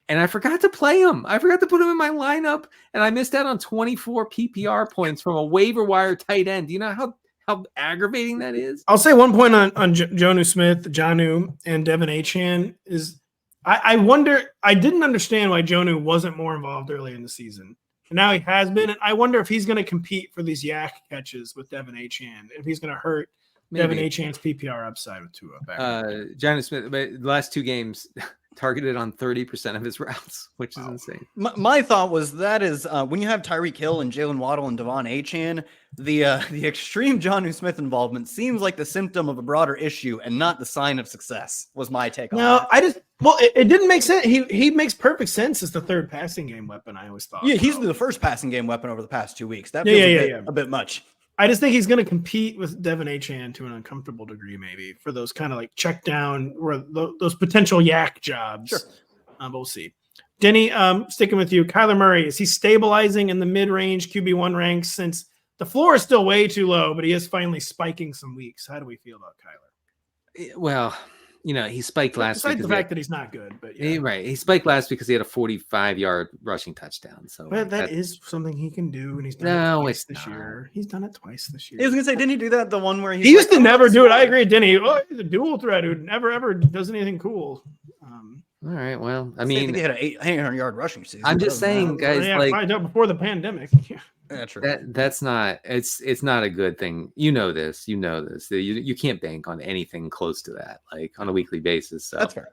And I forgot to play him. I forgot to put him in my lineup, and I missed out on 24 PPR points from a waiver wire tight end. Do you know how aggravating that is? I'll say one point on Jonnu Smith, Jonnu, and Devin Achane is I wonder – I didn't understand why Jonnu wasn't more involved early in the season. And now he has been. And I wonder if he's going to compete for these yak catches with Devin Achane. If he's going to hurt Devin Achane's PPR upside with Tua. Jonnu Smith, but the last 2 games targeted on 30% of his routes, which is insane. My thought was that is when you have Tyreek Hill and Jalen Waddle and Devon Achane, the extreme Jonnu Smith involvement seems like the symptom of a broader issue and not the sign of success. Was my take on that. It didn't make sense. He makes perfect sense as the 3rd passing game weapon. I always thought. Yeah, he's the first passing game weapon over the past 2 weeks. That feels a bit much. I just think he's going to compete with Devin Achane to an uncomfortable degree, maybe for those kind of like check down or those potential yak jobs. Sure. But we'll see. Denny, sticking with you, Kyler Murray, is he stabilizing in the mid-range QB1 ranks since the floor is still way too low, but he is finally spiking some weeks? How do we feel about Kyler? Well, he spiked last week. Besides the fact that he's not good, but yeah. Right. He spiked last because he had a 45-yard rushing touchdown. So but that is something he can do, and he's done it twice this year. He's done it twice this year. I was going to say, didn't he do that the one where he used to never do it? I agree, Denny. Oh, he's a dual threat who never, ever does anything cool. All right. Well, I mean, he had an 800-yard rushing season. I'm just saying, guys, like before the pandemic. Yeah. That's true. That's not. It's not a good thing. You know this. You can't bank on anything close to that, like on a weekly basis. So that's fair.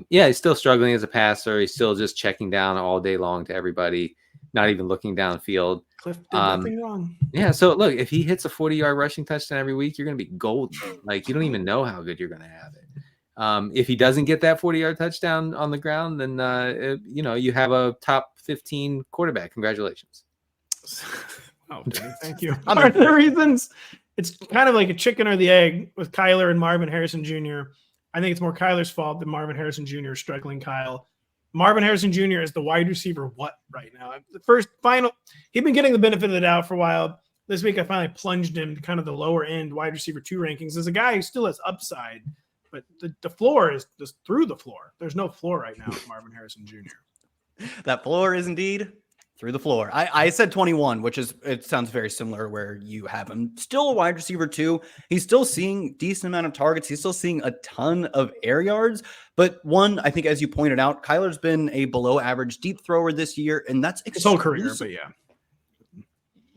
He's still struggling as a passer. He's still just checking down all day long to everybody, not even looking downfield. Cliff did nothing wrong. Yeah. So look, if he hits a 40-yard rushing touchdown every week, you're going to be golden. Like you don't even know how good you're going to have it. If he doesn't get that 40-yard touchdown on the ground, then you have a top 15 quarterback. Congratulations. Oh, thank you. Are there reasons? It's kind of like a chicken or the egg with Kyler and Marvin Harrison Jr. I think it's more Kyler's fault than Marvin Harrison Jr. is struggling. Kyle. Marvin Harrison Jr. is the wide receiver right now? He'd been getting the benefit of the doubt for a while. This week I finally plunged him to kind of the lower end wide receiver 2 rankings as a guy who still has upside, but the floor is just through the floor. There's no floor right now with Marvin Harrison Jr. That floor is indeed through the floor. I said 21, it sounds very similar where you have him. Still a wide receiver 2. He's still seeing decent amount of targets. He's still seeing a ton of air yards. But one, I think as you pointed out, Kyler's been a below average deep thrower this year, and that's his whole career, but yeah.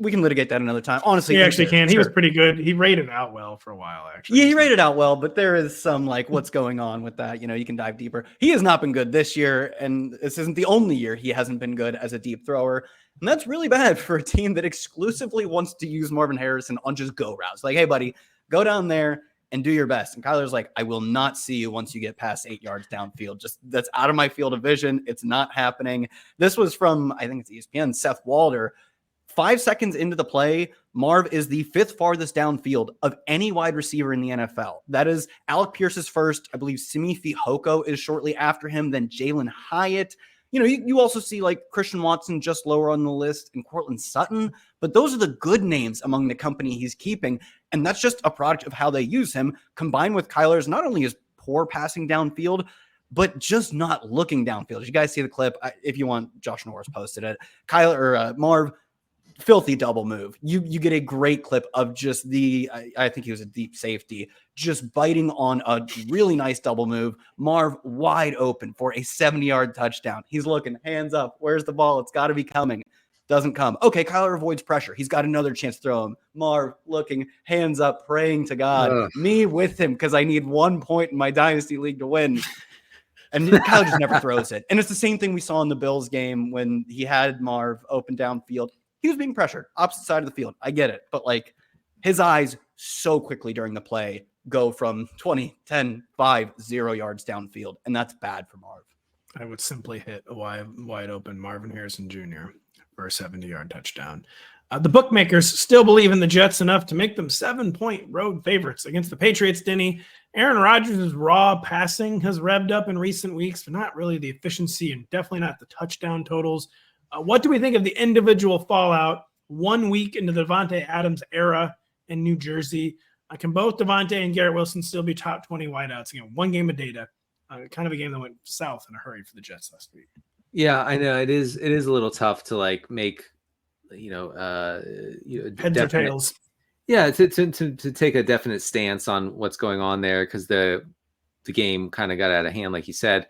we can litigate that another time. Honestly, He actually can. He sure. was pretty good. He rated out well for a while, actually. Yeah, he rated out well, but there is some like what's going on with that. You can dive deeper. He has not been good this year, and this isn't the only year he hasn't been good as a deep thrower. And that's really bad for a team that exclusively wants to use Marvin Harrison on just go routes. Like, hey, buddy, go down there and do your best. And Kyler's like, I will not see you once you get past 8 yards downfield. Just that's out of my field of vision. It's not happening. This was from, I think it's ESPN, Seth Walder. 5 seconds into the play, Marv is the 5th farthest downfield of any wide receiver in the NFL. That is Alec Pierce is first. I believe Simi Fehoko is shortly after him, then Jalen Hyatt. You also see like Christian Watson just lower on the list and Cortland Sutton, but those are the good names among the company he's keeping. And that's just a product of how they use him, combined with Kyler's not only his poor passing downfield, but just not looking downfield. You guys see the clip. If you want, Josh Norris posted it. Marv, filthy double move. You get a great clip of just I think he was a deep safety, just biting on a really nice double move. Marv wide open for a 70-yard touchdown. He's looking, hands up. Where's the ball? It's got to be coming. Doesn't come. Okay, Kyler avoids pressure. He's got another chance to throw him. Marv looking, hands up, praying to God. Me with him because I need 1 point in my dynasty league to win. And Kyler just never throws it. And it's the same thing we saw in the Bills game when he had Marv open downfield. He was being pressured, opposite side of the field. I get it. But like his eyes so quickly during the play go from 20, 10, 5, 0 yards downfield. And that's bad for Marv. I would simply hit a wide open Marvin Harrison Jr. for a 70-yard touchdown. The bookmakers still believe in the Jets enough to make them 7-point road favorites against the Patriots, Denny. Aaron Rodgers' raw passing has revved up in recent weeks, but not really the efficiency and definitely not the touchdown totals. What do we think of the individual fallout 1 week into the Davante Adams era in New Jersey? Can both Davante and Garrett Wilson still be top 20 wideouts? Again, one game of data, kind of a game that went south in a hurry for the Jets last week. Yeah, I know it is a little tough to like make, heads or tails. Yeah, to take a definite stance on what's going on there because the game kind of got out of hand, like you said.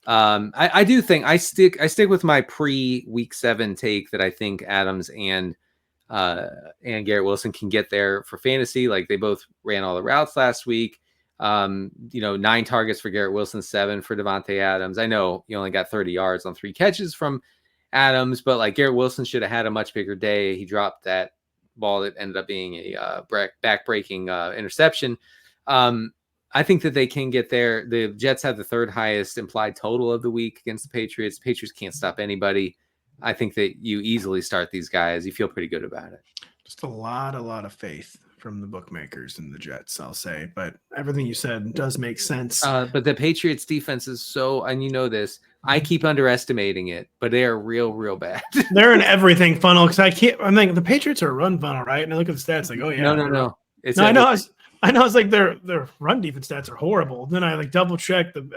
I do think I stick with my pre-week 7 take that I think Adams and Garrett Wilson can get there for fantasy. Like they both ran all the routes last week. 9 targets for Garrett Wilson, 7 for Davante Adams. I know you only got 30 yards on 3 catches from Adams, but like Garrett Wilson should have had a much bigger day. He dropped that ball that ended up being a back-breaking interception. I think that they can get there. The Jets have the 3rd highest implied total of the week against the Patriots. The Patriots can't stop anybody. I think that you easily start these guys. You feel pretty good about it. Just a lot of faith from the bookmakers and the Jets, I'll say. But everything you said does make sense. But the Patriots defense is and you know this, I keep underestimating it, but they are real bad. They're an everything funnel because I'm thinking the Patriots are a run funnel, right? And I look at the stats like, oh yeah. No. I know it's like their run defense stats are horrible. Then I like double check and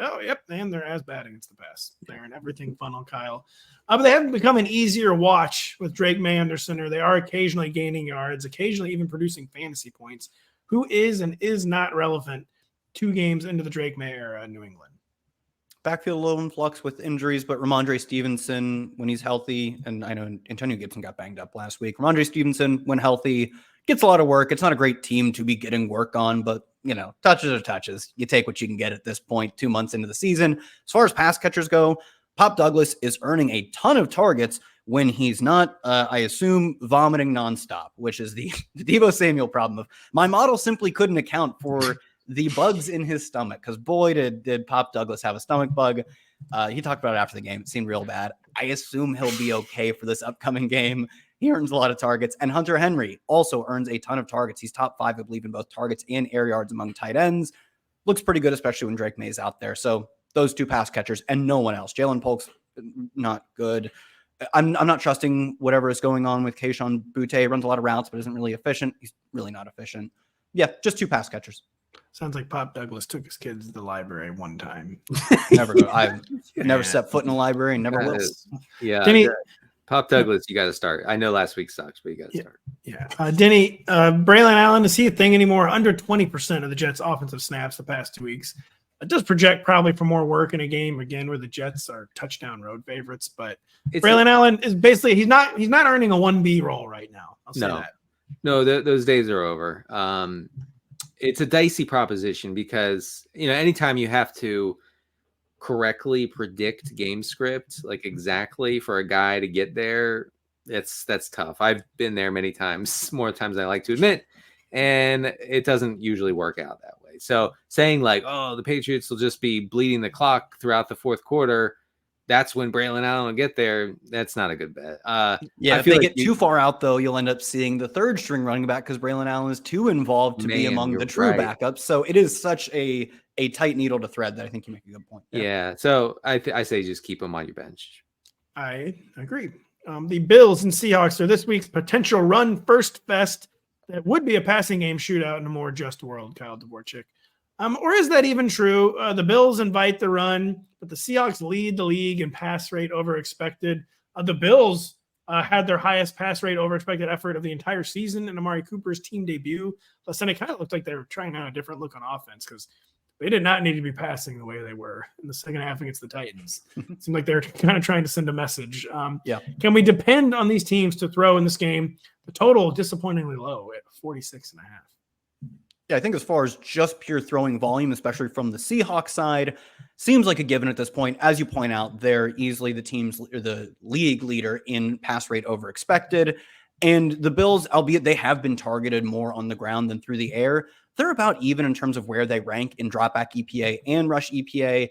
they're as bad against the pass. They're an everything funnel, Kyle. But they haven't become an easier watch with Drake May under center. They are occasionally gaining yards, occasionally even producing fantasy points. Who is and is not relevant 2 games into the Drake May era in New England? Backfield a little in flux with injuries, but Ramondre Stevenson, when he's healthy, and I know Antonio Gibson got banged up last week. Ramondre Stevenson, when healthy, gets a lot of work. It's not a great team to be getting work on, but, touches are touches. You take what you can get at this point, 2 months into the season. As far as pass catchers go, Pop Douglas is earning a ton of targets when he's not, I assume, vomiting nonstop, which is the Deebo Samuel problem of my model simply couldn't account for the bugs in his stomach, because boy, did Pop Douglas have a stomach bug. He talked about it after the game. It seemed real bad. I assume he'll be okay for this upcoming game. He earns a lot of targets. And Hunter Henry also earns a ton of targets. He's top 5, I believe, in both targets and air yards among tight ends. Looks pretty good, especially when Drake May's out there. So those 2 pass catchers and no one else. Jalen Polk's not good. I'm not trusting whatever is going on with Kayshon Boutte. He runs a lot of routes, but isn't really efficient. He's really not efficient. Yeah, just 2 pass catchers. Sounds like Pop Douglas took his kids to the library one time. Never go. I've never set foot in a library and never will. Yeah. Denny, Pop Douglas, you got to start. I know last week sucks, but you got to start. Yeah. Denny, Braylon Allen, is he a thing anymore? Under 20% of the Jets' offensive snaps the past 2 weeks. It does project probably for more work in a game, again, where the Jets are touchdown road favorites. But Braylon Allen is basically he's not earning a 1B role right now. I'll say that. No, those days are over. It's a dicey proposition because, anytime you have to correctly predict game script, like exactly for a guy to get there, that's tough. I've been there many times, more times than I like to admit, and it doesn't usually work out that way. So saying like, oh, the Patriots will just be bleeding the clock throughout the fourth quarter, that's when Braylon Allen will get there. That's not a good bet. If they get too far out, though, you'll end up seeing the third string running back because Braylon Allen is too involved to be among the true backups. So it is such a tight needle to thread that I think you make a good point. Yeah. So I say just keep him on your bench. I agree. The Bills and Seahawks are this week's potential run first fest. That would be a passing game shootout in a more just world, Kyle Dvorchak. Or is that even true? The Bills invite the run, but the Seahawks lead the league in pass rate over expected. The Bills had their highest pass rate over expected effort of the entire season in Amari Cooper's team debut. Last night, it kind of looked like they were trying out a different look on offense because they did not need to be passing the way they were in the second half against the Titans. It seemed like they were kind of trying to send a message. Can we depend on these teams to throw in this game? The total disappointingly low at 46.5. Yeah, I think as far as just pure throwing volume, especially from the Seahawks side, seems like a given at this point. As you point out, they're easily the league leader in pass rate over expected. And the Bills, albeit they have been targeted more on the ground than through the air, they're about even in terms of where they rank in dropback EPA and rush EPA.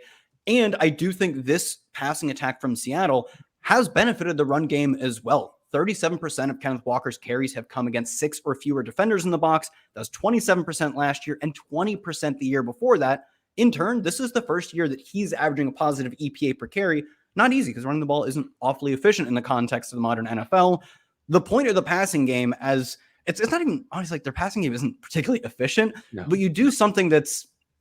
And I do think this passing attack from Seattle has benefited the run game as well. 37% of Kenneth Walker's carries have come against 6 or fewer defenders in the box. That was 27% last year and 20% the year before that. In turn, this is the first year that he's averaging a positive EPA per carry. Not easy because running the ball isn't awfully efficient in the context of the modern NFL. The point of the passing game, as it's not even honestly like their passing game isn't particularly efficient, but you do something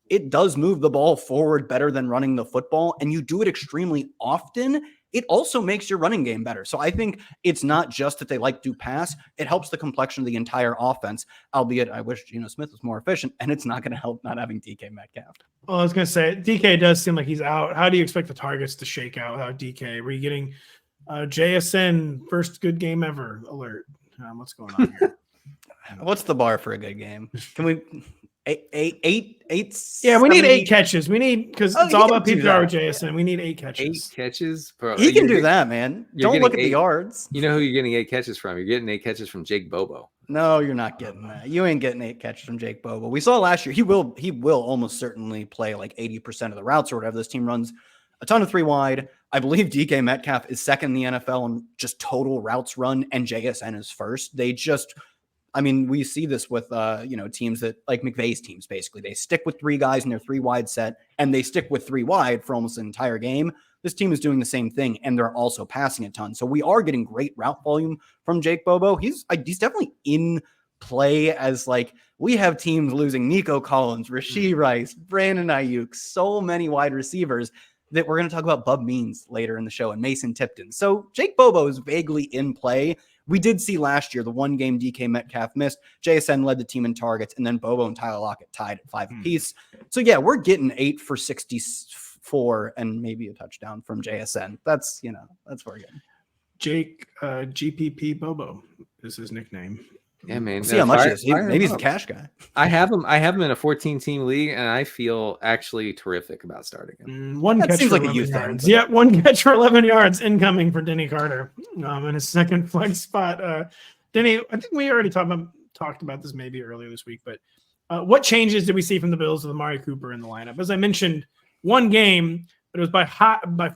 it does move the ball forward better than running the football, and you do it extremely often. It also makes your running game better. So I think it's not just that they like to pass. It helps the complexion of the entire offense, albeit I wish Geno Smith was more efficient, and it's not going to help not having DK Metcalf. Well, I was going to say, DK does seem like he's out. How do you expect the targets to shake out without DK? Were you getting JSN first good game ever alert? What's going on here? What's the bar for a good game? Can we... Eight. Yeah, we need 8 catches. We need because it's all about PPR with JSN. We need 8 catches. 8 catches, bro. He can do that, man. Don't look at the yards. You know who you're getting 8 catches from? You're getting 8 catches from Jake Bobo. No, you're not getting that. You ain't getting 8 catches from Jake Bobo. We saw last year. He will almost certainly play like 80% of the routes or whatever. This team runs a ton of 3 wide. I believe DK Metcalf is second in the NFL in just total routes run, and JSN is first. We see this with, teams that like McVay's teams, basically. They stick with 3 guys in their 3 wide set, and they stick with 3 wide for almost an entire game. This team is doing the same thing, and they're also passing a ton. So we are getting great route volume from Jake Bobo. He's definitely in play as we have teams losing Nico Collins, Rashee Rice, Brandon Ayuk, so many wide receivers that we're going to talk about Bub Means later in the show and Mason Tipton. So Jake Bobo is vaguely in play. We did see last year, the one game DK Metcalf missed, JSN led the team in targets, and then Bobo and Tyler Lockett tied at 5 apiece. So yeah, we're getting 8 for 64 and maybe a touchdown from JSN. That's where we're getting. Jake GPP Bobo is his nickname. Yeah, man. See how much it is. Maybe he's a cash guy. I have him in a 14-team league, and I feel actually terrific about starting him. One catch seems for like a 11 youth yards. thing. Yeah, 1 catch for 11 yards incoming for Denny Carter in his second flex spot. Denny, I think we already talked about this maybe earlier this week, but what changes did we see from the Bills with Amari Cooper in the lineup? As I mentioned, 1 game, but it was by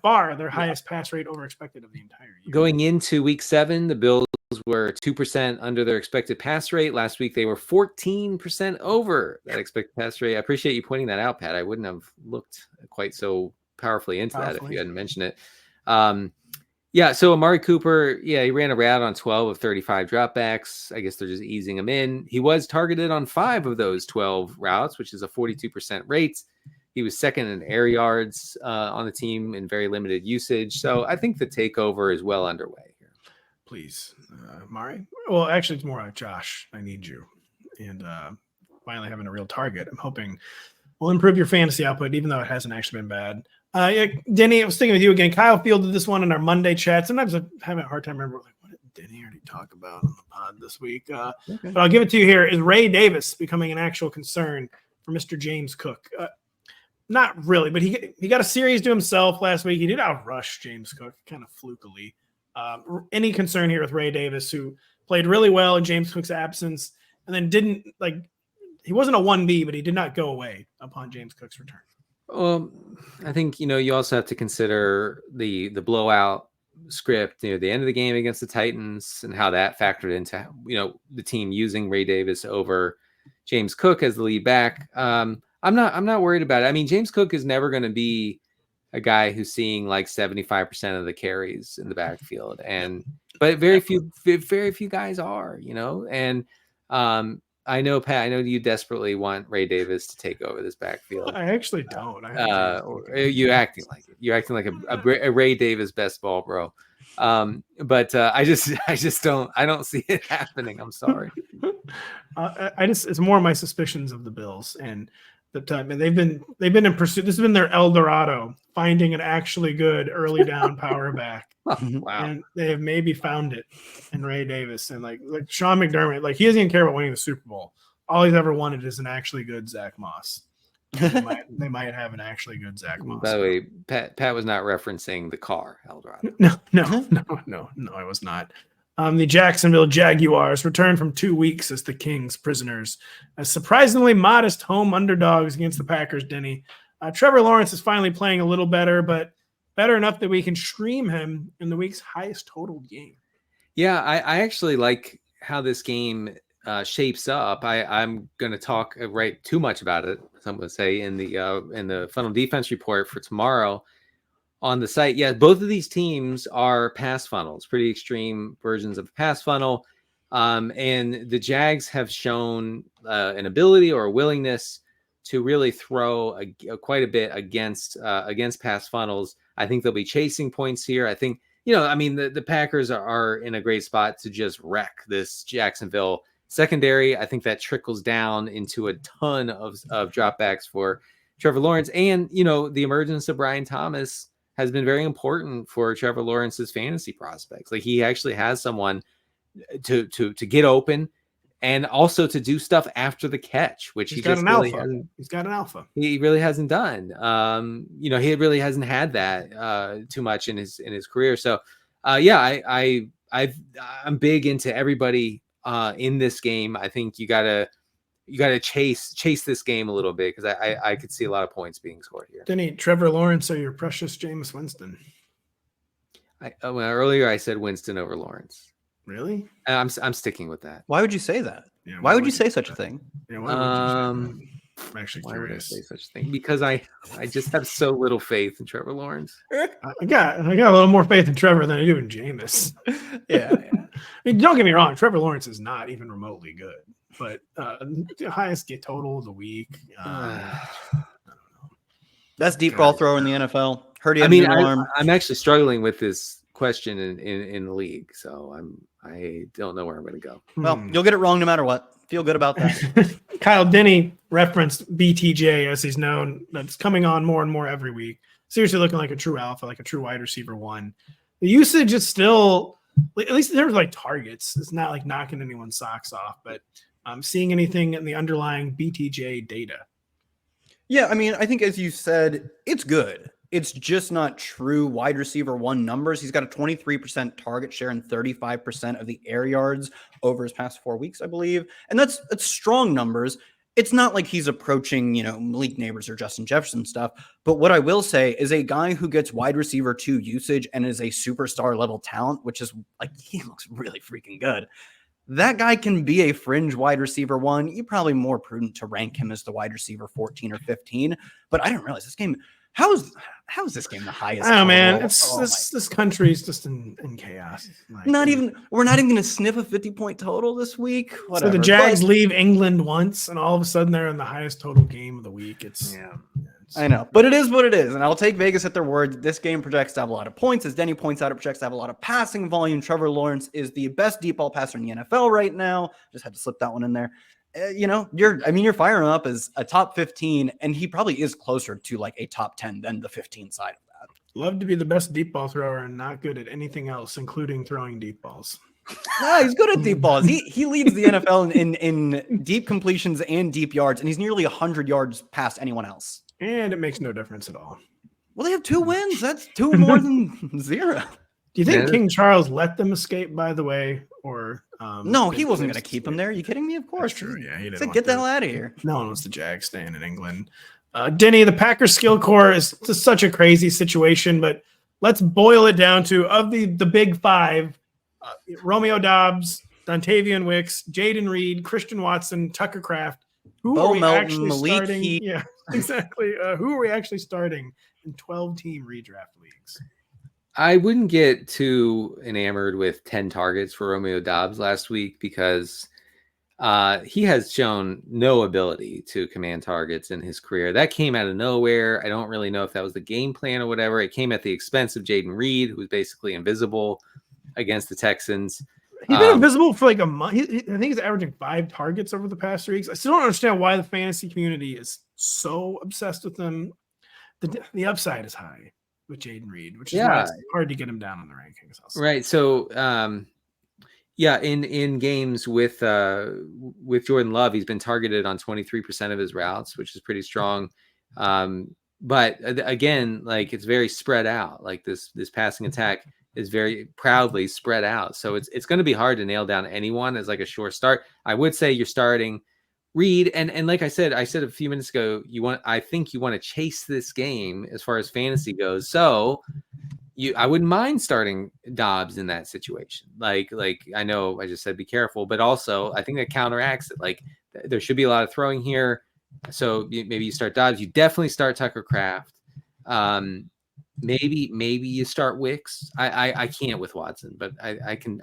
far their highest pass rate over expected of the entire year. Going into week 7, the Bills were 2% under their expected pass rate. Last week, they were 14% over that expected pass rate. I appreciate you pointing that out, Pat. I wouldn't have looked quite so powerfully into that if you hadn't mentioned it. So Amari Cooper, he ran a route on 12 of 35 dropbacks. I guess they're just easing him in. He was targeted on 5 of those 12 routes, which is a 42% rate. He was second in air yards on the team in very limited usage. So I think the takeover is well underway here. Please, Mari. Well, actually, it's more like Josh. I need you. And finally having a real target. I'm hoping will improve your fantasy output, even though it hasn't actually been bad. Denny, I was sticking with you again. Kyle fielded this one in our Monday chat. Sometimes I'm having a hard time remembering what Denny already talk about on the pod this week. But I'll give it to you here. Is Ray Davis becoming an actual concern for Mr. James Cook? Not really, but he got a series to himself last week. He did outrush James Cook kind of flukily. Any concern here with Ray Davis, who played really well in James Cook's absence, and then didn't he wasn't a 1B, but he did not go away upon James Cook's return. Well, I think, you also have to consider the blowout script near the end of the game against the Titans and how that factored into, the team using Ray Davis over James Cook as the lead back. I'm not worried about it. I mean, James Cook is never going to be a guy who's seeing like 75% of the carries in the backfield, but very few guys are, and I know, Pat, I know you desperately want Ray Davis to take over this backfield. I actually don't. You're acting like it. You're acting like a Ray Davis best ball, bro. But I just don't see it happening. I'm sorry. It's more my suspicions of the Bills and the time, and they've been in pursuit. This has been their El Dorado, finding an actually good early down power back. Wow. And they have maybe found it in Ray Davis, and like Sean McDermott, he doesn't even care about winning the Super Bowl. All he's ever wanted is an actually good Zach Moss. They might have an actually good Zach Moss. By the way, Pat was not referencing the car El Dorado. No, I was not. The Jacksonville Jaguars returned from 2 weeks as the Kings prisoners, as surprisingly modest home underdogs against the Packers. Denny, Trevor Lawrence is finally playing a little better, but better enough that we can stream him in the week's highest total game. Yeah, I actually like how this game shapes up. I'm going to talk right too much about it. Some would say in the Funnel Defense report for tomorrow on the site. Yeah, both of these teams are pass funnels, pretty extreme versions of a pass funnel. And the Jags have shown an ability or a willingness to really throw quite a bit against pass funnels. I think they'll be chasing points here. I think, the Packers are in a great spot to just wreck this Jacksonville secondary. I think that trickles down into a ton of dropbacks for Trevor Lawrence. And, the emergence of Brian Thomas has been very important for Trevor Lawrence's fantasy prospects. Like, he actually has someone to get open and also to do stuff after the catch, which he's got an alpha. He really hasn't done. He really hasn't had that too much in his career. So, I'm big into everybody in this game. I think you gotta chase this game a little bit, because I could see a lot of points being scored here. Denny, Trevor Lawrence or your precious Jameis Winston? Earlier I said Winston over Lawrence. Really? I'm sticking with that. Why would you say that? Yeah, why would you say such a thing? Yeah, why would you say that? I'm actually curious. Why would I say such a thing? Because I just have so little faith in Trevor Lawrence. I got a little more faith in Trevor than I do in Jameis. Yeah. I mean, don't get me wrong. Trevor Lawrence is not even remotely good, but the highest get total of the week. I don't know. Best deep ball thrower in the NFL. Heard he had I'm actually struggling with this question in the league, so I don't know where I'm going to go. Well, you'll get it wrong no matter what. Feel good about that. Kyle Denny referenced BTJ, as he's known. That's coming on more and more every week. Seriously looking like a true alpha, like a true wide receiver one. The usage is still, at least in terms of like targets, it's not like knocking anyone's socks off, but I'm seeing anything in the underlying BTJ data. Yeah, I mean, I think as you said, it's good. It's just not true wide receiver one numbers. He's got a 23% target share and 35% of the air yards over his past 4 weeks, I believe. And that's strong numbers. It's not like he's approaching, Malik Neighbors or Justin Jefferson stuff. But what I will say is a guy who gets wide receiver 2 usage and is a superstar level talent, which is like, he looks really freaking good. That guy can be a fringe wide receiver 1. You're probably more prudent to rank him as the wide receiver 14 or 15. But I didn't realize this game. How is this game the highest? Oh man, this country's just in chaos. We're not even going to sniff a 50-point total this week. Whatever. So the Jags leave England once, and all of a sudden they're in the highest total game of the week. I know, but it is what it is, and I'll take Vegas at their word. This game projects to have a lot of points, as Denny points out. It projects to have a lot of passing volume. Trevor Lawrence is the best deep ball passer in the NFL right now. Just had to slip that one in there. You're firing up as a top 15, and he probably is closer to like a top 10 than the 15 side of that. Love to be the best deep ball thrower and not good at anything else, including throwing deep balls. No, he's good at deep balls. He leads the NFL in deep completions and deep yards, and he's nearly 100 yards past anyone else. And it makes no difference at all. Well, they have 2 wins. That's 2 more than 0. Do you think King Charles let them escape, by the way? Or no, he wasn't going to keep him there. Are you kidding me? Of course. That's true. Yeah, he didn't said, want get the to. hell out of here. No one wants the Jags staying in England. Denny, the Packers skill core is just such a crazy situation, but let's boil it down to of the big 5, Romeo Doubs, Dontavian Wicks, Jayden Reed, Christian Watson, Tucker Kraft. Who Bo are we Melton, actually Malik starting? Heath. Yeah, exactly. Who are we actually starting in 12-team redraft leagues? I wouldn't get too enamored with 10 targets for Romeo Doubs last week because he has shown no ability to command targets in his career. That came out of nowhere. I don't really know if that was the game plan or whatever. It came at the expense of Jayden Reed, who was basically invisible against the Texans. He's been invisible for like a month. I think he's averaging 5 targets over the past 3 weeks. I still don't understand why the fantasy community is so obsessed with him. The upside is high with Jayden Reed, which is why it's hard to get him down on the rankings. Right. So, in games with Jordan Love, he's been targeted on 23% of his routes, which is pretty strong. But again, like it's very spread out. Like this passing attack is very proudly spread out. So it's going to be hard to nail down anyone as like a sure start. I would say you're starting Reed, and like I said a few minutes ago, I think you want to chase this game as far as fantasy goes. So I wouldn't mind starting Doubs in that situation. Like I know I just said be careful, but also I think that counteracts it. Like there should be a lot of throwing here. So maybe you start Doubs. You definitely start Tucker Kraft. Maybe you start Wicks. I can't with Watson, but I can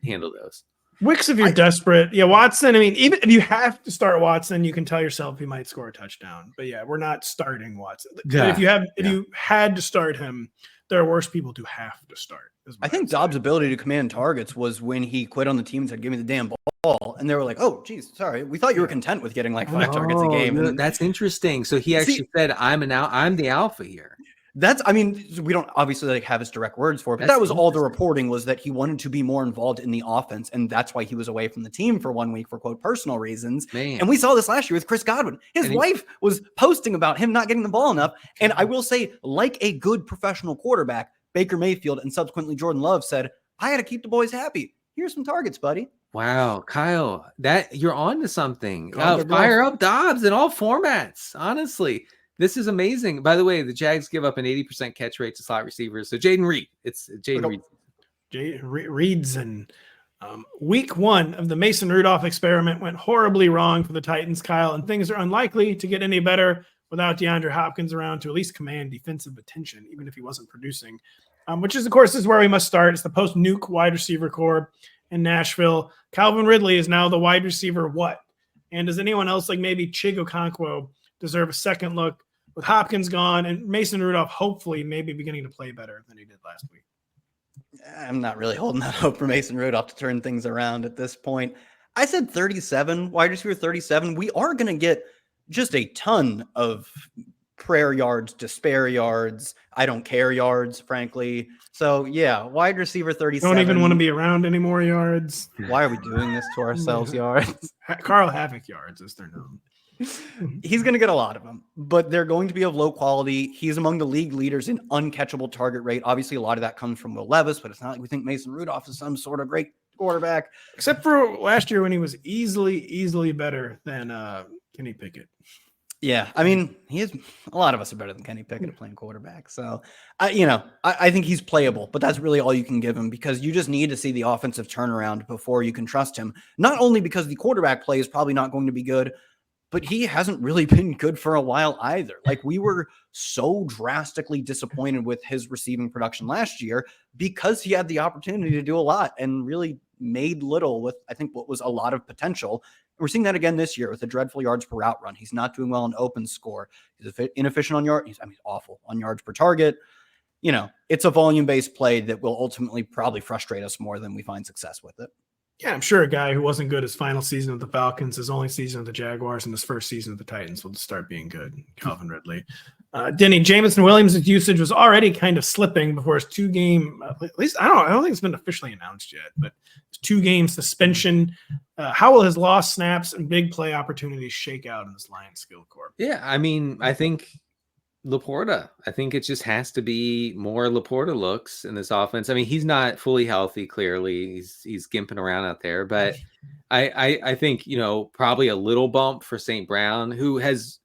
handle those. Wicks, if you're desperate. Yeah, Watson. I mean, even if you have to start Watson, you can tell yourself he might score a touchdown. But yeah, we're not starting Watson. Yeah. If you had to start him, there are worse people to have to start. I think Dobbs' ability to command targets was when he quit on the team and said, "Give me the damn ball," and they were like, "Oh, geez, sorry, we thought you were content with getting like 5 targets a game." No, that's interesting. So he actually said, "I'm the alpha here." I mean, we don't obviously have his direct words for it, but that was all the reporting was that he wanted to be more involved in the offense. And that's why he was away from the team for 1 week for quote personal reasons. Man. And we saw this last year with Chris Godwin. His wife was posting about him not getting the ball enough. And I will say, like a good professional quarterback, Baker Mayfield and subsequently Jordan Love said, I had to keep the boys happy. Here's some targets, buddy. Wow, Kyle, that you're on to something. Fire up Dobbs in all formats. Honestly, this is amazing. By the way, the Jags give up an 80% catch rate to slot receivers. So Jayden Reed, it's Jayden Reed. Reed's and week 1 of the Mason Rudolph experiment went horribly wrong for the Titans, Kyle, and things are unlikely to get any better without DeAndre Hopkins around to at least command defensive attention, even if he wasn't producing, which is, of course, is where we must start. It's the post-nuke wide receiver core in Nashville. Calvin Ridley is now the wide receiver what? And does anyone else like maybe Chig Okonkwo deserve a second look with Hopkins gone and Mason Rudolph hopefully maybe beginning to play better than he did last week? I'm not really holding that hope for Mason Rudolph to turn things around at this point. I said 37, wide receiver 37. We are going to get just a ton of prayer yards, despair yards, I don't care yards, frankly. So, yeah, wide receiver 37. Don't even want to be around any more yards. Why are we doing this to ourselves, yards? Carl Havoc yards, as they're known. He's going to get a lot of them, but they're going to be of low quality. He's among the league leaders in uncatchable target rate. Obviously, a lot of that comes from Will Levis, but it's not like we think Mason Rudolph is some sort of great quarterback. Except for last year when he was easily better than Kenny Pickett. Yeah, I mean, a lot of us are better than Kenny Pickett at playing quarterback. So, I think he's playable, but that's really all you can give him because you just need to see the offensive turnaround before you can trust him. Not only because the quarterback play is probably not going to be good, but he hasn't really been good for a while either. Like we were so drastically disappointed with his receiving production last year because he had the opportunity to do a lot and really made little with, I think, what was a lot of potential. We're seeing that again this year with the dreadful yards per route run. He's not doing well in open score. He's inefficient on yards. He's awful on yards per target. It's a volume-based play that will ultimately probably frustrate us more than we find success with it. Yeah, I'm sure a guy who wasn't good his final season with the Falcons, his only season with the Jaguars, and his first season with the Titans will start being good. Calvin Ridley. Denny, Jameson Williams' usage was already kind of slipping before his 2-game, at least I don't think it's been officially announced yet, but 2-game suspension. How will his lost snaps and big play opportunities shake out in this Lions skill corps? Yeah, I mean, I think Laporta. I think it just has to be more Laporta looks in this offense. I mean, he's not fully healthy. Clearly, he's gimping around out there. But I think probably a little bump for St. Brown, whose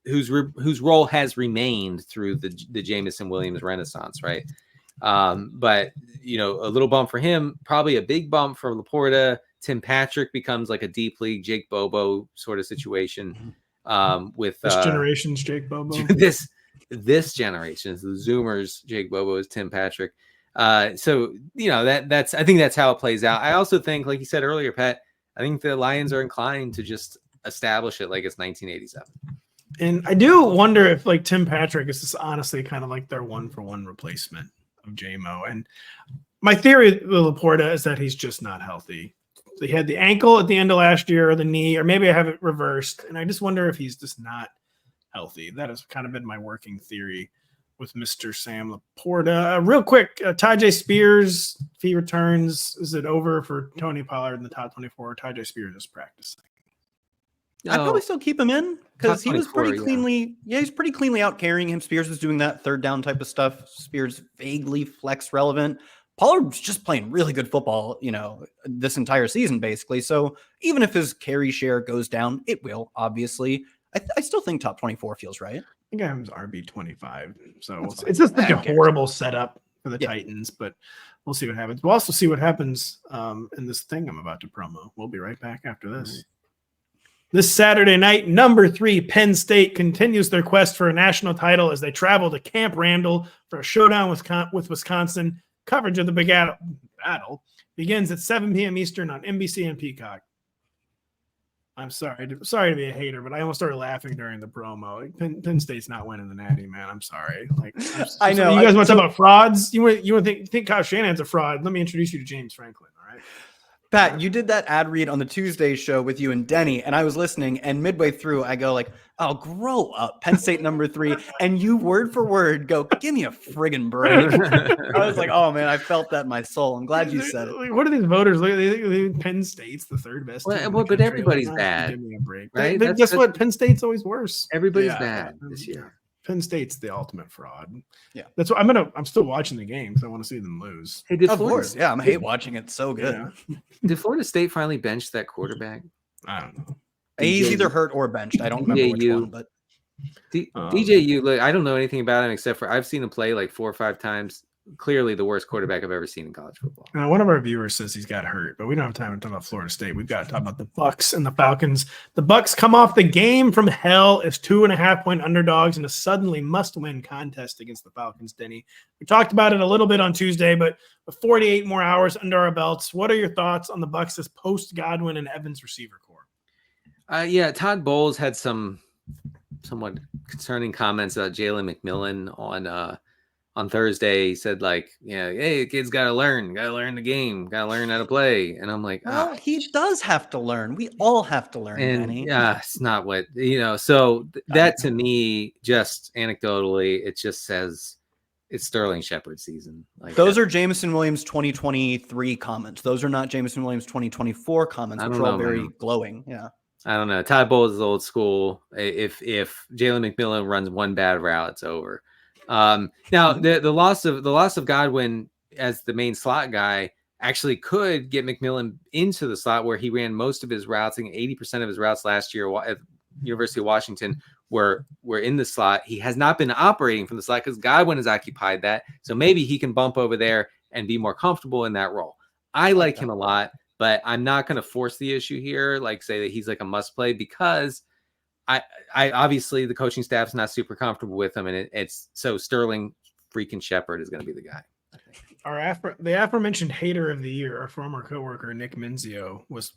role has remained through the Jameson Williams renaissance, right? But a little bump for him, probably a big bump for Laporta. Tim Patrick becomes like a deep league Jake Bobo sort of situation with this generation's Jake Bobo. This generation is the Zoomers. Jake Bobo is Tim Patrick. So that's I think that's how it plays out. I also think, like you said earlier, Pat, I think the Lions are inclined to just establish it like it's 1987. And I do wonder if like Tim Patrick is just honestly kind of like their 1-for-1 replacement of J-Mo. And my theory with Laporta is that he's just not healthy. He had the ankle at the end of last year, or the knee, or maybe I have it reversed. And I just wonder if he's just not healthy. That has kind of been my working theory with Mr. Sam Laporta. Real quick, Tyjae Spears, if he returns, is it over for Tony Pollard in the top 24? Tyjae Spears is practicing. I'd probably still keep him in because he was pretty cleanly. Yeah, he's pretty cleanly out carrying him. Spears was doing that third down type of stuff. Spears vaguely flex relevant. Pollard was just playing really good football, this entire season, basically. So even if his carry share goes down, it will, obviously. I still think top 24 feels right. I think I was RB25. So it's just like a horrible setup for the Titans, but we'll see what happens. We'll also see what happens in this thing I'm about to promo. We'll be right back after this. This Saturday night, number 3 Penn State continues their quest for a national title as they travel to Camp Randall for a showdown with Wisconsin. Coverage of the big battle begins at 7 p.m. Eastern on NBC and Peacock. I'm sorry to be a hater, but I almost started laughing during the promo. Penn State's not winning the Natty, man. I'm sorry. I know you guys want to talk about frauds. You want to think Kyle Shanahan's a fraud? Let me introduce you to James Franklin. All right, Pat, you did that ad read on the Tuesday show with you and Denny, and I was listening. And midway through, I go like, "Oh, grow up, Penn State number 3," and you word for word go, "Give me a friggin' break." I was like, "Oh man, I felt that in my soul." I'm glad you said it. What are these voters? They think Penn State's the third best. But everybody's bad. Give me a break, right? Guess what? Penn State's always worse. Everybody's bad this year. Penn State's the ultimate fraud. Yeah, that's what I'm still watching the game because I want to see them lose. Hey, of course, yeah, I'm hate watching it. So good. Yeah. Did Florida State finally bench that quarterback? I don't know. He's either hurt or benched. I don't remember which one, but DJU. Look, I don't know anything about him except for I've seen him play like 4 or 5 times. Clearly the worst quarterback I've ever seen in college football. One of our viewers says he's got hurt, but we don't have time to talk about Florida State. We've got to talk about the Bucs and the Falcons. The Bucs come off the game from hell as 2.5-point underdogs in a suddenly must-win contest against the Falcons, Denny. We talked about it a little bit on Tuesday, but with 48 more hours under our belts, what are your thoughts on the Bucs' post-Godwin and Evans receiver core? Todd Bowles had some somewhat concerning comments about Jalen McMillan on Thursday. He said hey, kid's got to learn the game, got to learn how to play. And I'm like, well, he does have to learn. We all have to learn. And Danny. it's not what, so that to me, just anecdotally, it just says it's Sterling Shepard season. Those are Jameson Williams 2023 comments. Those are not Jameson Williams 2024 comments, which are all very glowing. Yeah. I don't know. Todd Bowles is old school. If Jalen McMillan runs one bad route, it's over. Now the loss of Godwin as the main slot guy actually could get McMillan into the slot where he ran most of his routes. I think 80% of his routes last year at University of Washington were in the slot. He has not been operating from the slot because Godwin has occupied that. So maybe he can bump over there and be more comfortable in that role. I like him a lot, but I'm not going to force the issue here. Say that he's like a must play because I obviously the coaching staff's not super comfortable with him, and it's so Sterling freaking Shepard is going to be the guy. The aforementioned hater of the year, our former coworker Nick Menzio, was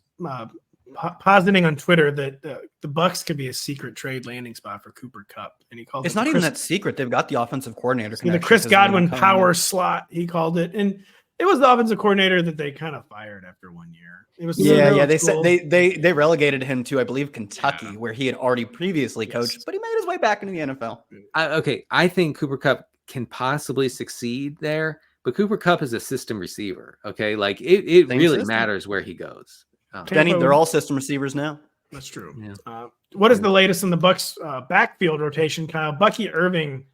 positing on Twitter that the Bucs could be a secret trade landing spot for Cooper Kupp, and he called it's not even that secret. They've got the offensive coordinator. The Chris Godwin power slot, he called it, and It was the offensive coordinator that they kind of fired after 1 year. It was They said they relegated him to, I believe, Kentucky, where he had already previously coached, but he made his way back into the NFL. I think Cooper Kupp can possibly succeed there, but Cooper Kupp is a system receiver. Okay, like it really system. matters where he goes. Denny, they're all system receivers now. That's true. Yeah. What is the latest in the Bucs backfield rotation, Kyle? Bucky Irving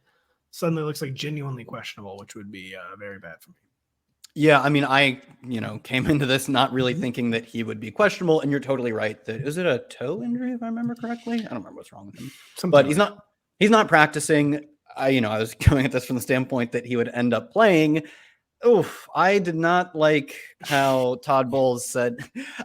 suddenly looks like genuinely questionable, which would be very bad for me. Yeah, I mean, I came into this not really thinking that he would be questionable, and you're totally right. Is it a toe injury, if I remember correctly? I don't remember what's wrong with him. But he's not practicing. I was going at this from the standpoint that he would end up playing. Oof, I did not like how Todd Bowles said.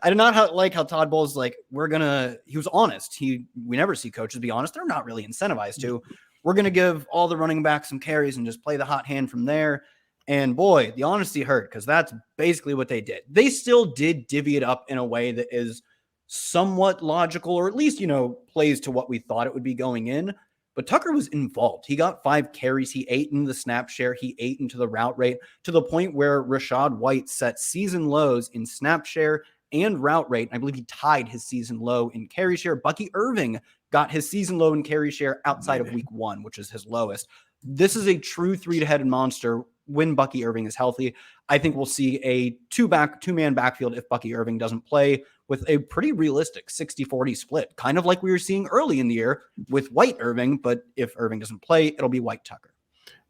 I did not like how Todd Bowles he was honest. We never see coaches be honest. They're not really incentivized to. We're gonna give all the running backs some carries and just play the hot hand from there. And boy, the honesty hurt, because that's basically what they did. They still did divvy it up in a way that is somewhat logical, or at least, plays to what we thought it would be going in. But Tucker was involved. He got 5 carries. He ate into the snap share. He ate into the route rate, to the point where Rachaad White set season lows in snap share and route rate. I believe he tied his season low in carry share. Bucky Irving got his season low in carry share outside of week 1, which is his lowest. This is a true 3-headed monster when Bucky Irving is healthy. I think we'll see a two-man backfield if Bucky Irving doesn't play, with a pretty realistic 60-40 split, kind of like we were seeing early in the year with White Irving. But if Irving doesn't play, it'll be White Tucker.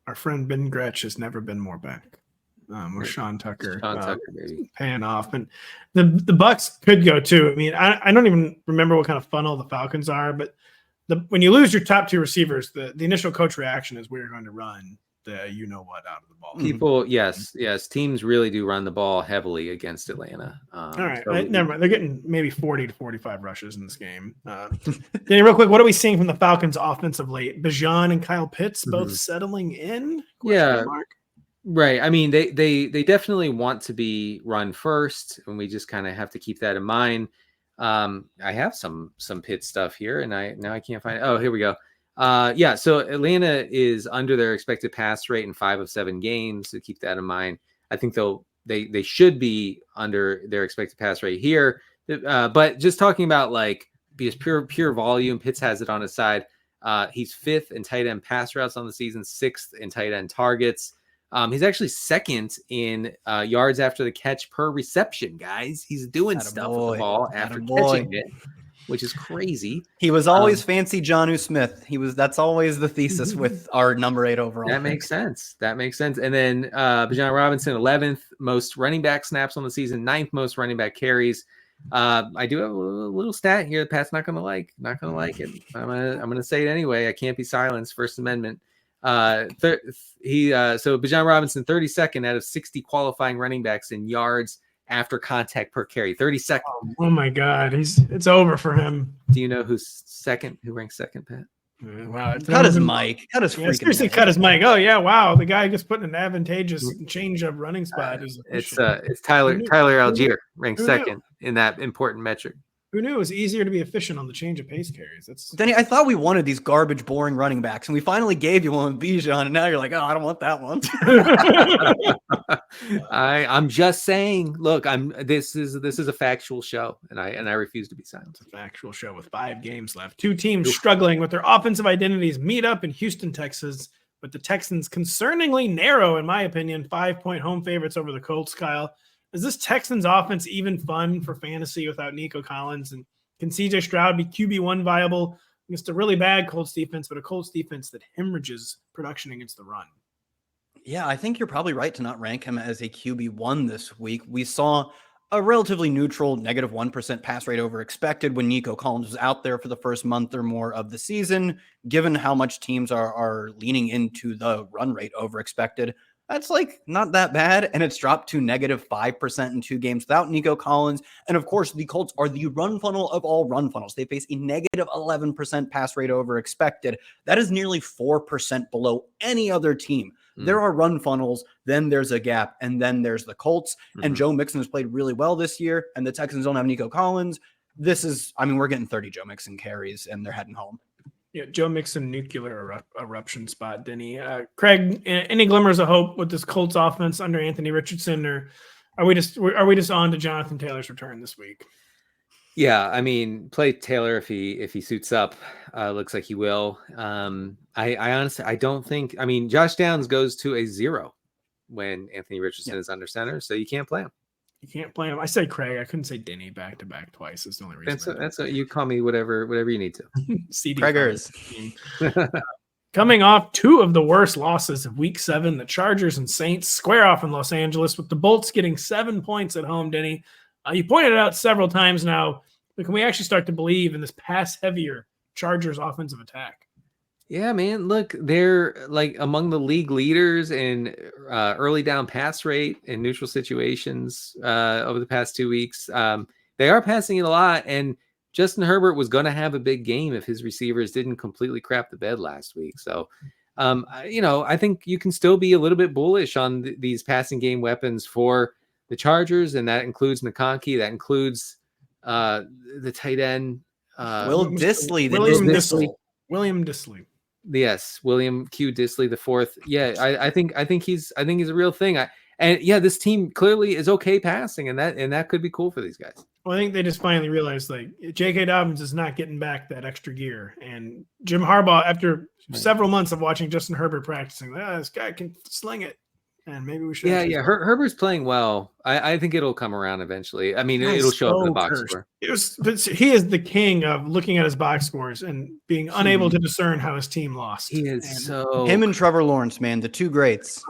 Our friend Ben Gretsch has never been more back. With Sean Tucker, paying off. And the Bucs could go too. I mean, I don't even remember what kind of funnel the Falcons are, but when you lose your top 2 receivers, the initial coach reaction is we're going to run the out of the ball. People, yes, teams really do run the ball heavily against Atlanta. All right, never mind. They're getting maybe 40 to 45 rushes in this game. Danny, real quick, what are we seeing from the Falcons' offense of late? Bijan and Kyle Pitts both settling in? Right. I mean, they definitely want to be run first, and we just kind of have to keep that in mind. I have some Pitt stuff here, and I can't find it. Oh, here we go. So Atlanta is under their expected pass rate in 5 of 7 games. So keep that in mind. I think they should be under their expected pass rate here. But just talking about because pure volume, Pitts has it on his side. He's 5th in tight end pass routes on the season, 6th in tight end targets. He's actually 2nd in yards after the catch per reception, guys. He's doing stuff with the ball after catching it, which is crazy. He was always fancy Jonnu Smith. That's always the thesis with our number 8 overall. That makes sense. And then Bijan Robinson, 11th most running back snaps on the season, 9th most running back carries. I do have a little stat here. Pat's not gonna like it. I'm gonna say it anyway. I can't be silenced. First Amendment. So Bijan Robinson, 32nd out of 60 qualifying running backs in yards after contact per carry. 32nd. Oh my God, it's over for him. Do you know who's second? Who ranks second, Pat? Wow, cut his mic. Cut his seriously, cut his mic. Oh yeah, wow. The guy just put an advantageous change of running spot. It's Tyler Algier ranks second in that important metric. Who knew it was easier to be efficient on the change of pace carries? Denny, I thought we wanted these garbage, boring running backs, and we finally gave you one with Bijan, and now you're like, oh, I don't want that one. I'm just saying. Look, this is a factual show, and I refuse to be silent. It's a factual show with 5 games left. 2 teams struggling with their offensive identities meet up in Houston, Texas, with the Texans concerningly narrow, in my opinion, 5-point home favorites over the Colts. Kyle, is this Texans offense even fun for fantasy without Nico Collins? And can CJ Stroud be QB1 viable against a really bad Colts defense, but a Colts defense that hemorrhages production against the run? Yeah, I think you're probably right to not rank him as a QB1 this week. We saw a relatively neutral -1% pass rate over expected when Nico Collins was out there for the first month or more of the season. Given how much teams are leaning into the run rate over expected, that's not that bad. And it's dropped to -5% in 2 games without Nico Collins. And of course, the Colts are the run funnel of all run funnels. They face a -11% pass rate over expected. That is nearly 4% below any other team. There are run funnels, then there's a gap, and then there's the Colts. And Joe Mixon has played really well this year, and the Texans don't have Nico Collins. We're getting 30 Joe Mixon carries, and they're heading home. Yeah, Joe Mixon nuclear eruption spot, Denny. Craig, any glimmers of hope with this Colts offense under Anthony Richardson, or are we just on to Jonathan Taylor's return this week? Yeah, I mean, play Taylor if he suits up. Looks like he will. I honestly I don't think. I mean, Josh Downs goes to a 0 when Anthony Richardson is under center, so you can't play him. You can't play him. I said Craig. I couldn't say Denny back to back twice. That's the only reason. That's you call me whatever you need to. CD Craigers. Coming off 2 of the worst losses of Week 7, the Chargers and Saints square off in Los Angeles with the Bolts getting 7 points at home. Denny, you pointed it out several times now, but can we actually start to believe in this pass-heavier Chargers offensive attack? Yeah, man. Look, they're like among the league leaders in early down pass rate in neutral situations over the past 2 weeks. They are passing it a lot, and Justin Herbert was going to have a big game if his receivers didn't completely crap the bed last week. So, I think you can still be a little bit bullish on these passing game weapons for the Chargers, and that includes McConkey. That includes the tight end. William Disley. Yes, William Q. Disley the fourth. Yeah, I think he's a real thing. This team clearly is okay passing, and that could be cool for these guys. Well, I think they just finally realized like J.K. Dobbins is not getting back that extra gear, and Jim Harbaugh, after several months of watching Justin Herbert practicing, this guy can sling it, and maybe we should. Yeah. Herbert's playing well. I think it'll come around eventually. I mean, it'll show up in the box score. He is the king of looking at his box scores and being unable to discern how his team lost. He is him and Trevor Lawrence, man, the two greats.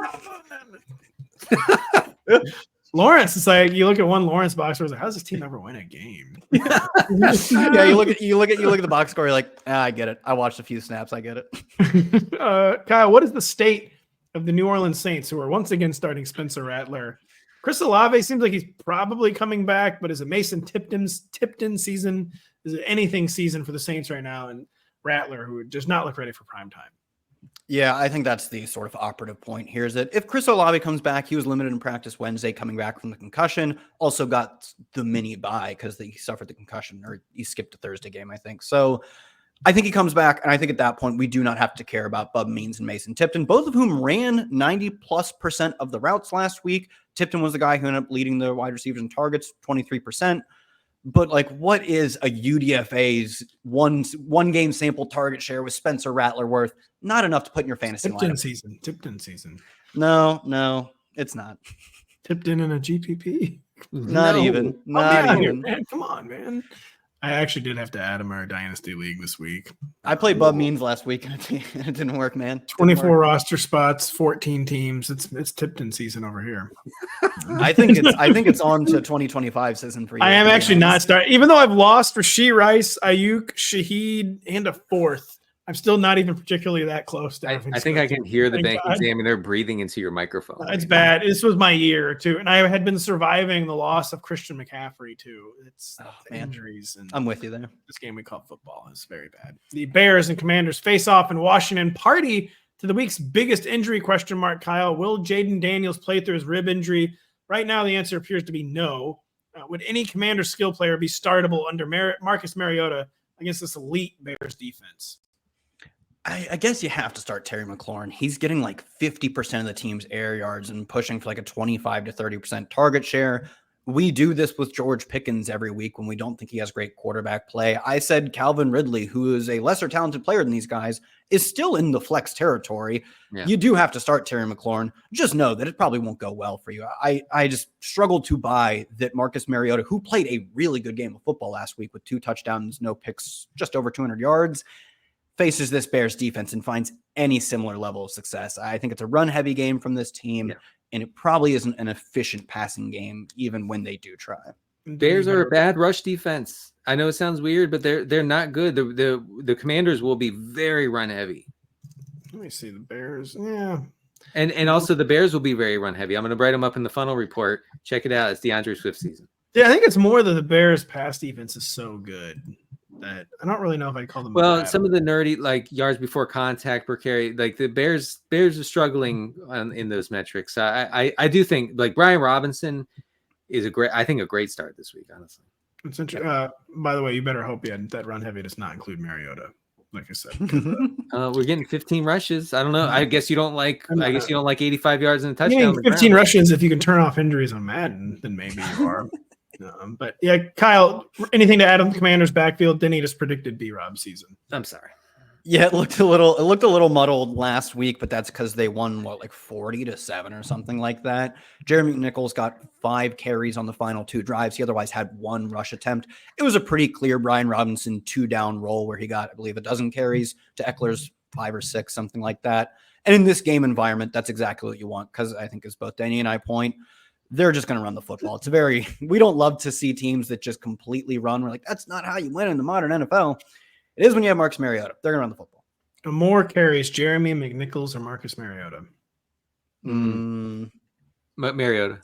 Lawrence, it's like you look at one Lawrence box score, like, how does this team ever win a game? Yeah, you look at the box score, you're like, I get it. I watched a few snaps, I get it. Kyle, what is the state of the New Orleans Saints, who are once again starting Spencer Rattler? Chris Olave seems like he's probably coming back, but is it Mason Tipton season? Is it anything season for the Saints right now? And Rattler, who does not look ready for prime time. Yeah, I think that's the sort of operative point here is that if Chris Olave comes back, he was limited in practice Wednesday coming back from the concussion, also got the mini bye because he suffered the concussion, or he skipped the Thursday game, I think. So I think he comes back, and I think at that point we do not have to care about Bub Means and Mason Tipton, both of whom ran 90+% of the routes last week. Tipton was the guy who ended up leading the wide receivers and targets, 23%. But like, what is a UDFA's one game sample target share with Spencer Rattler worth? Not enough to put in your fantasy lineup. Tipton season. No, it's not. Tipton in a GPP. Not even. Man. Come on, man. I actually did have to add him our Dynasty League this week. I played Bub Means last week, and it didn't work, man. 24 roster spots, 14 teams. It's Tipton season over here. I think it's on to 2025 season for you. I am actually not starting, even though I've lost Rashee Rice, Ayuk, Shaheed, and a fourth. I'm still not even particularly that close to having. I think I can hear the bank examiner breathing into your microphone. It's bad. This was my year too, and I had been surviving the loss of Christian McCaffrey too. It's injuries, and I'm with you there. This game we call football is very bad. The Bears and Commanders face off in Washington. Party to the week's biggest injury question mark. Kyle, will Jayden Daniels play through his rib injury? Right now, the answer appears to be no. Would any Commander skill player be startable under Marcus Mariota against this elite Bears defense? I guess you have to start Terry McLaurin. He's getting like 50% of the team's air yards and pushing for like a 25 to 30% target share. We do this with George Pickens every week when we don't think he has great quarterback play. I said Calvin Ridley, who is a lesser talented player than these guys, is still in the flex territory. Yeah. You do have to start Terry McLaurin. Just know that it probably won't go well for you. I just struggled to buy that Marcus Mariota, who played a really good game of football last week with 2 touchdowns, no picks, just over 200 yards, faces this Bears defense and finds any similar level of success. I think it's a run-heavy game from this team, and it probably isn't an efficient passing game, even when they do try. Bears are a bad rush defense. I know it sounds weird, but they're not good. The Commanders will be very run-heavy. Let me see the Bears. Yeah. And also the Bears will be very run-heavy. I'm going to write them up in the funnel report. Check it out. It's DeAndre Swift season. Yeah, I think it's more that the Bears' pass defense is so good that I don't really know if I'd call them. Well, some of the nerdy like yards before contact per carry, like the Bears are struggling in those metrics. I do think like Brian Robinson is a great start this week. Honestly, it's interesting. By the way, you better hope that run heavy does not include Mariota. like I said. We're getting 15 rushes. I don't know. I guess you don't like. I guess you don't like 85 yards and a touchdown. Getting 15 rushes if you can turn off injuries on Madden, then maybe you are. But yeah, Kyle, anything to add on the Commanders' backfield? Denny just predicted B-Rob season. I'm sorry. Yeah, it looked a little muddled last week, but that's because they won 40-7 or something like that. Jeremy Nichols got 5 carries on the final 2 drives. He otherwise had 1 rush attempt. It was a pretty clear Brian Robinson 2-down roll where he got, I believe, 12 carries to Eckler's 5 or 6, something like that. And in this game environment, that's exactly what you want because I think, as both Denny and I point, they're just going to run the football. We don't love to see teams that just completely run. We're like, that's not how you win in the modern NFL. It is when you have Marcus Mariota. They're going to run the football. More carries, Jeremy McNichols or Marcus Mariota? Mariota.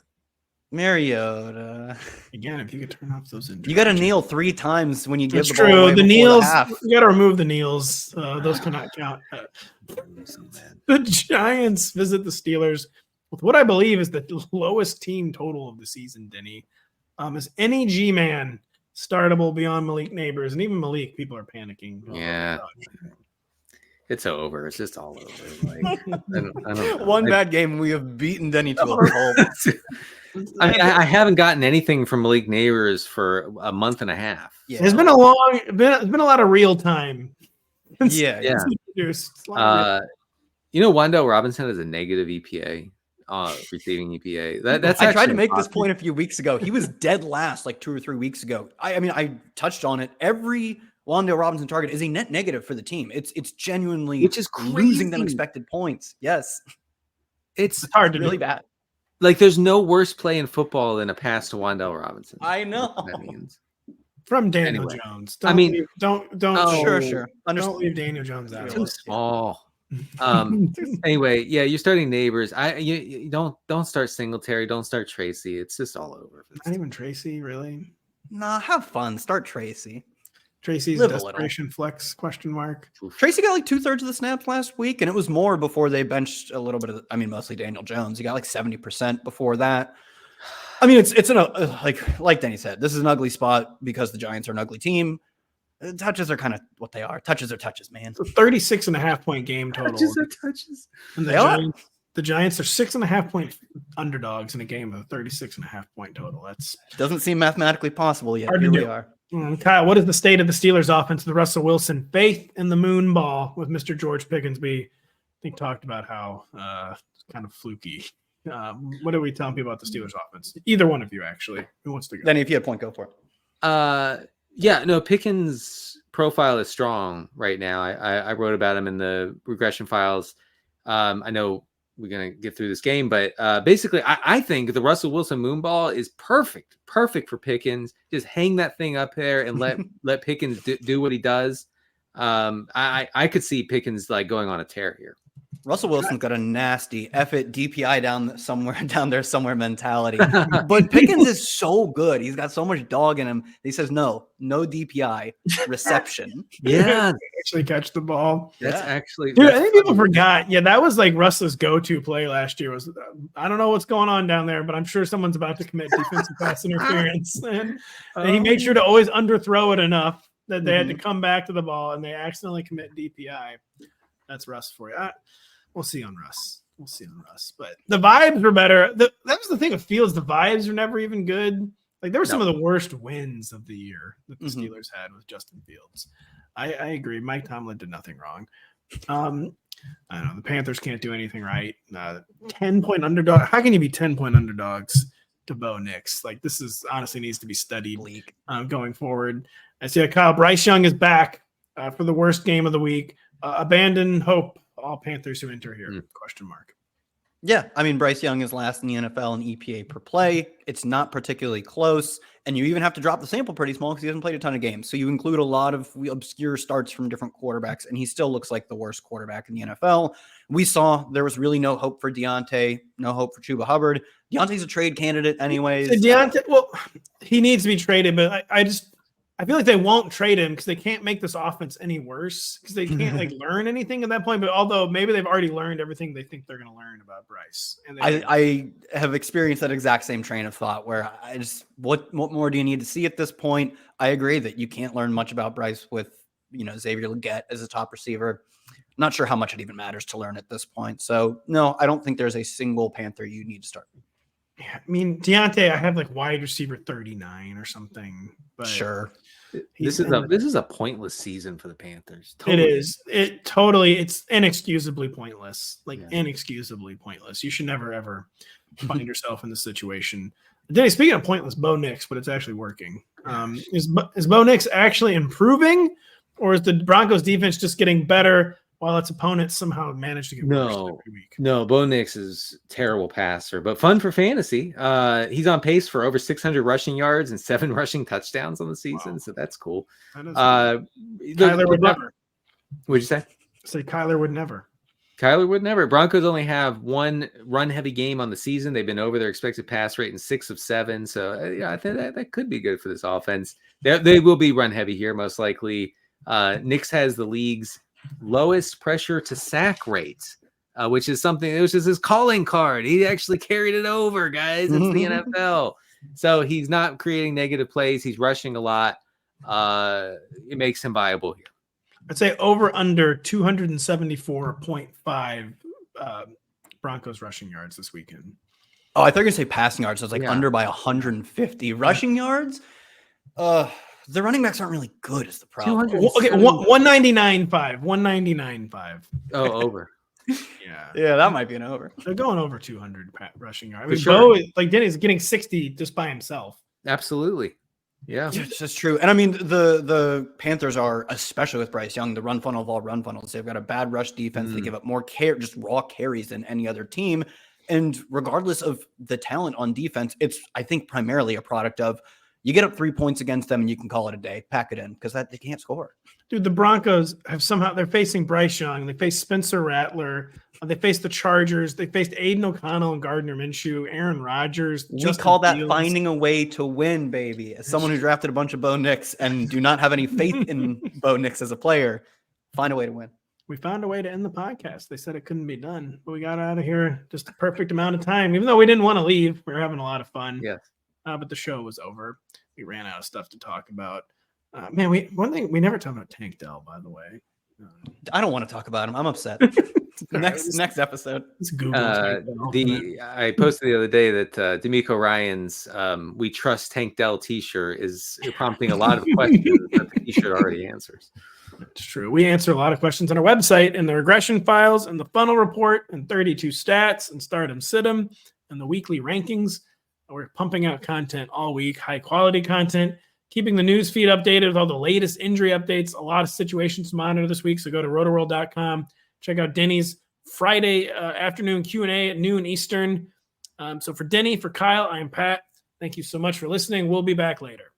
Mariota. Again, if you could turn off those injuries. You got to kneel 3 times when you give That's the ball away true. The before kneels, half. you got to remove the kneels. Those cannot count. The Giants visit the Steelers with what I believe is the lowest team total of the season, Denny. Is any G-man startable beyond Malik Neighbors? And even Malik, people are panicking. Yeah. It's over. It's just all over. I don't know. One bad game, we have beaten Denny to a pulp. I mean, I haven't gotten anything from Malik Neighbors for a month and a half. Yeah. There's been a lot of real time. Yeah. Wandale Robinson has a negative EPA, receiving EPA. That's I tried to make this point a few weeks ago. He was dead last 2 or 3 weeks ago. I touched on it. Every Wandale Robinson target is a net negative for the team. It's genuinely, which is losing them expected points. Yes, it's hard to really do. bad. Like there's no worse play in football than a pass to Wandale Robinson. I know. That means. From Daniel Jones. Don't leave Daniel Jones out. Too small. Anyway, yeah, you're starting Neighbors. You don't start Singletary. Don't start Tracy. It's just all over. Not even Tracy, really. Nah, have fun. Start Tracy. Tracy's desperation flex ? Tracy got 2/3 of the snaps last week, and it was more before they benched a little bit of. Mostly Daniel Jones. He got 70% before that. It's like Denny said, this is an ugly spot because the Giants are an ugly team. Touches are kind of what they are. Touches are touches, man. It's a 36.5-point game total. Touches are touches. And the Giants are 6.5-point underdogs in a game of a 36.5-point total. That's doesn't seem mathematically possible yet. Here we are. Kyle, what is the state of the Steelers offense with Russell Wilson? Faith in the moon ball with Mr. George Pickens. We talked about how kind of fluky. What are we telling people about the Steelers offense? Either one of you, actually. Who wants to go? Then if you had a point, go for it. Pickens' profile is strong right now. I wrote about him in the regression files. I know we're going to get through this game, but basically I think the Russell Wilson moonball is perfect for Pickens. Just hang that thing up there and let Pickens do what he does. I could see Pickens going on a tear here. Russell Wilson's got a nasty F it DPI down there somewhere mentality. But Pickens is so good. He's got so much dog in him. He says, no DPI reception. Yeah. Actually catch the ball. That's actually. Dude, I think people forgot. Yeah, that was Russell's go-to play last year. Was I don't know what's going on down there, but I'm sure someone's about to commit defensive pass interference. And he made sure to always underthrow it enough that they had to come back to the ball, and they accidentally commit DPI. That's Russ for you. We'll see on Russ. But the vibes were better. That was the thing with Fields. The vibes are never even good. There were some of the worst wins of the year that the Steelers had with Justin Fields. I agree. Mike Tomlin did nothing wrong. I don't know. The Panthers can't do anything right. 10-point underdog. How can you be 10-point underdogs to Bo Nix? This is honestly needs to be studied going forward. I see Kyle Bryce Young is back for the worst game of the week. Abandon hope. All Panthers who enter here? ? Yeah, Bryce Young is last in the NFL in EPA per play. It's not particularly close, and you even have to drop the sample pretty small because he hasn't played a ton of games. So you include a lot of obscure starts from different quarterbacks, and he still looks like the worst quarterback in the NFL. We saw there was really no hope for Deontay, no hope for Chuba Hubbard. Deontay's a trade candidate anyways. He needs to be traded, but I feel like they won't trade him because they can't make this offense any worse because they can't learn anything at that point. But although maybe they've already learned everything they think they're going to learn about Bryce. And I have experienced that exact same train of thought where what more do you need to see at this point? I agree that you can't learn much about Bryce with Xavier Legette as a top receiver. Not sure how much it even matters to learn at this point. So no, I don't think there's a single Panther you need to start. Yeah, I mean, Deontay, I have like wide receiver 39 or something. But Sure. This is a pointless season for the Panthers. It is. It's inexcusably pointless. Inexcusably pointless. You should never ever find yourself in this situation. Denny, speaking of pointless, Bo Nix, but it's actually working. Is Bo Nix actually improving, or is the Broncos defense just getting better while its opponents somehow manage to get worse every week? No, Bo Nix is a terrible passer, but fun for fantasy. He's on pace for over 600 rushing yards and 7 rushing touchdowns on the season, so that's cool. That is Kyler would never. What'd you say? Say Kyler would never. Kyler would never. Broncos only have one run-heavy game on the season. They've been over their expected pass rate in 6 of 7, so I think that could be good for this offense. They will be run-heavy here, most likely. Nix has the league's lowest pressure to sack rate, which is his calling card. He actually carried it over, guys. It's the NFL. So he's not creating negative plays. He's rushing a lot. It makes him viable here. I'd say over under 274.5 Broncos rushing yards this weekend. Oh, I thought you were going to say passing yards. So it's under by 150. Rushing yards? The running backs aren't really good is the problem. Okay, 199.5. 199.5. Oh, over. Yeah, that might be an over. They're going over 200 rushing yards. I mean, sure. Bo, Denny's getting 60 just by himself. Absolutely. Yeah, that's true. And I mean, the Panthers are, especially with Bryce Young, the run funnel of all run funnels. They've got a bad rush defense. They give up more just raw carries than any other team. And regardless of the talent on defense, it's, I think, primarily a product of you get up 3 points against them and you can call it a day, pack it in, because they can't score. Dude, the Broncos they're facing Bryce Young. They face Spencer Rattler. They faced the Chargers. They faced Aiden O'Connell and Gardner Minshew, Aaron Rodgers. We call that finding a way to win, baby. As someone who drafted a bunch of Bo Nix and do not have any faith in Bo Nix as a player, find a way to win. We found a way to end the podcast. They said it couldn't be done, but we got out of here just the perfect amount of time. Even though we didn't want to leave, we were having a lot of fun. Yes. But the show was over. We ran out of stuff to talk about. One thing we never talked about Tank Dell, by the way. I don't want to talk about him. I'm upset. next episode. It's Google. I posted the other day that D'Amico Ryan's "We Trust Tank Dell" T-shirt is prompting a lot of questions that the T-shirt already answers. It's true. We answer a lot of questions on our website in the regression files and the funnel report and 32 stats and start 'em, sit 'em and the weekly rankings. We're pumping out content all week, high quality content, keeping the news feed updated with all the latest injury updates, a lot of situations to monitor this week. So go to rotoworld.com, check out Denny's Friday afternoon Q&A at noon Eastern. So for Denny, for Kyle, I'm Pat. Thank you so much for listening. We'll be back later.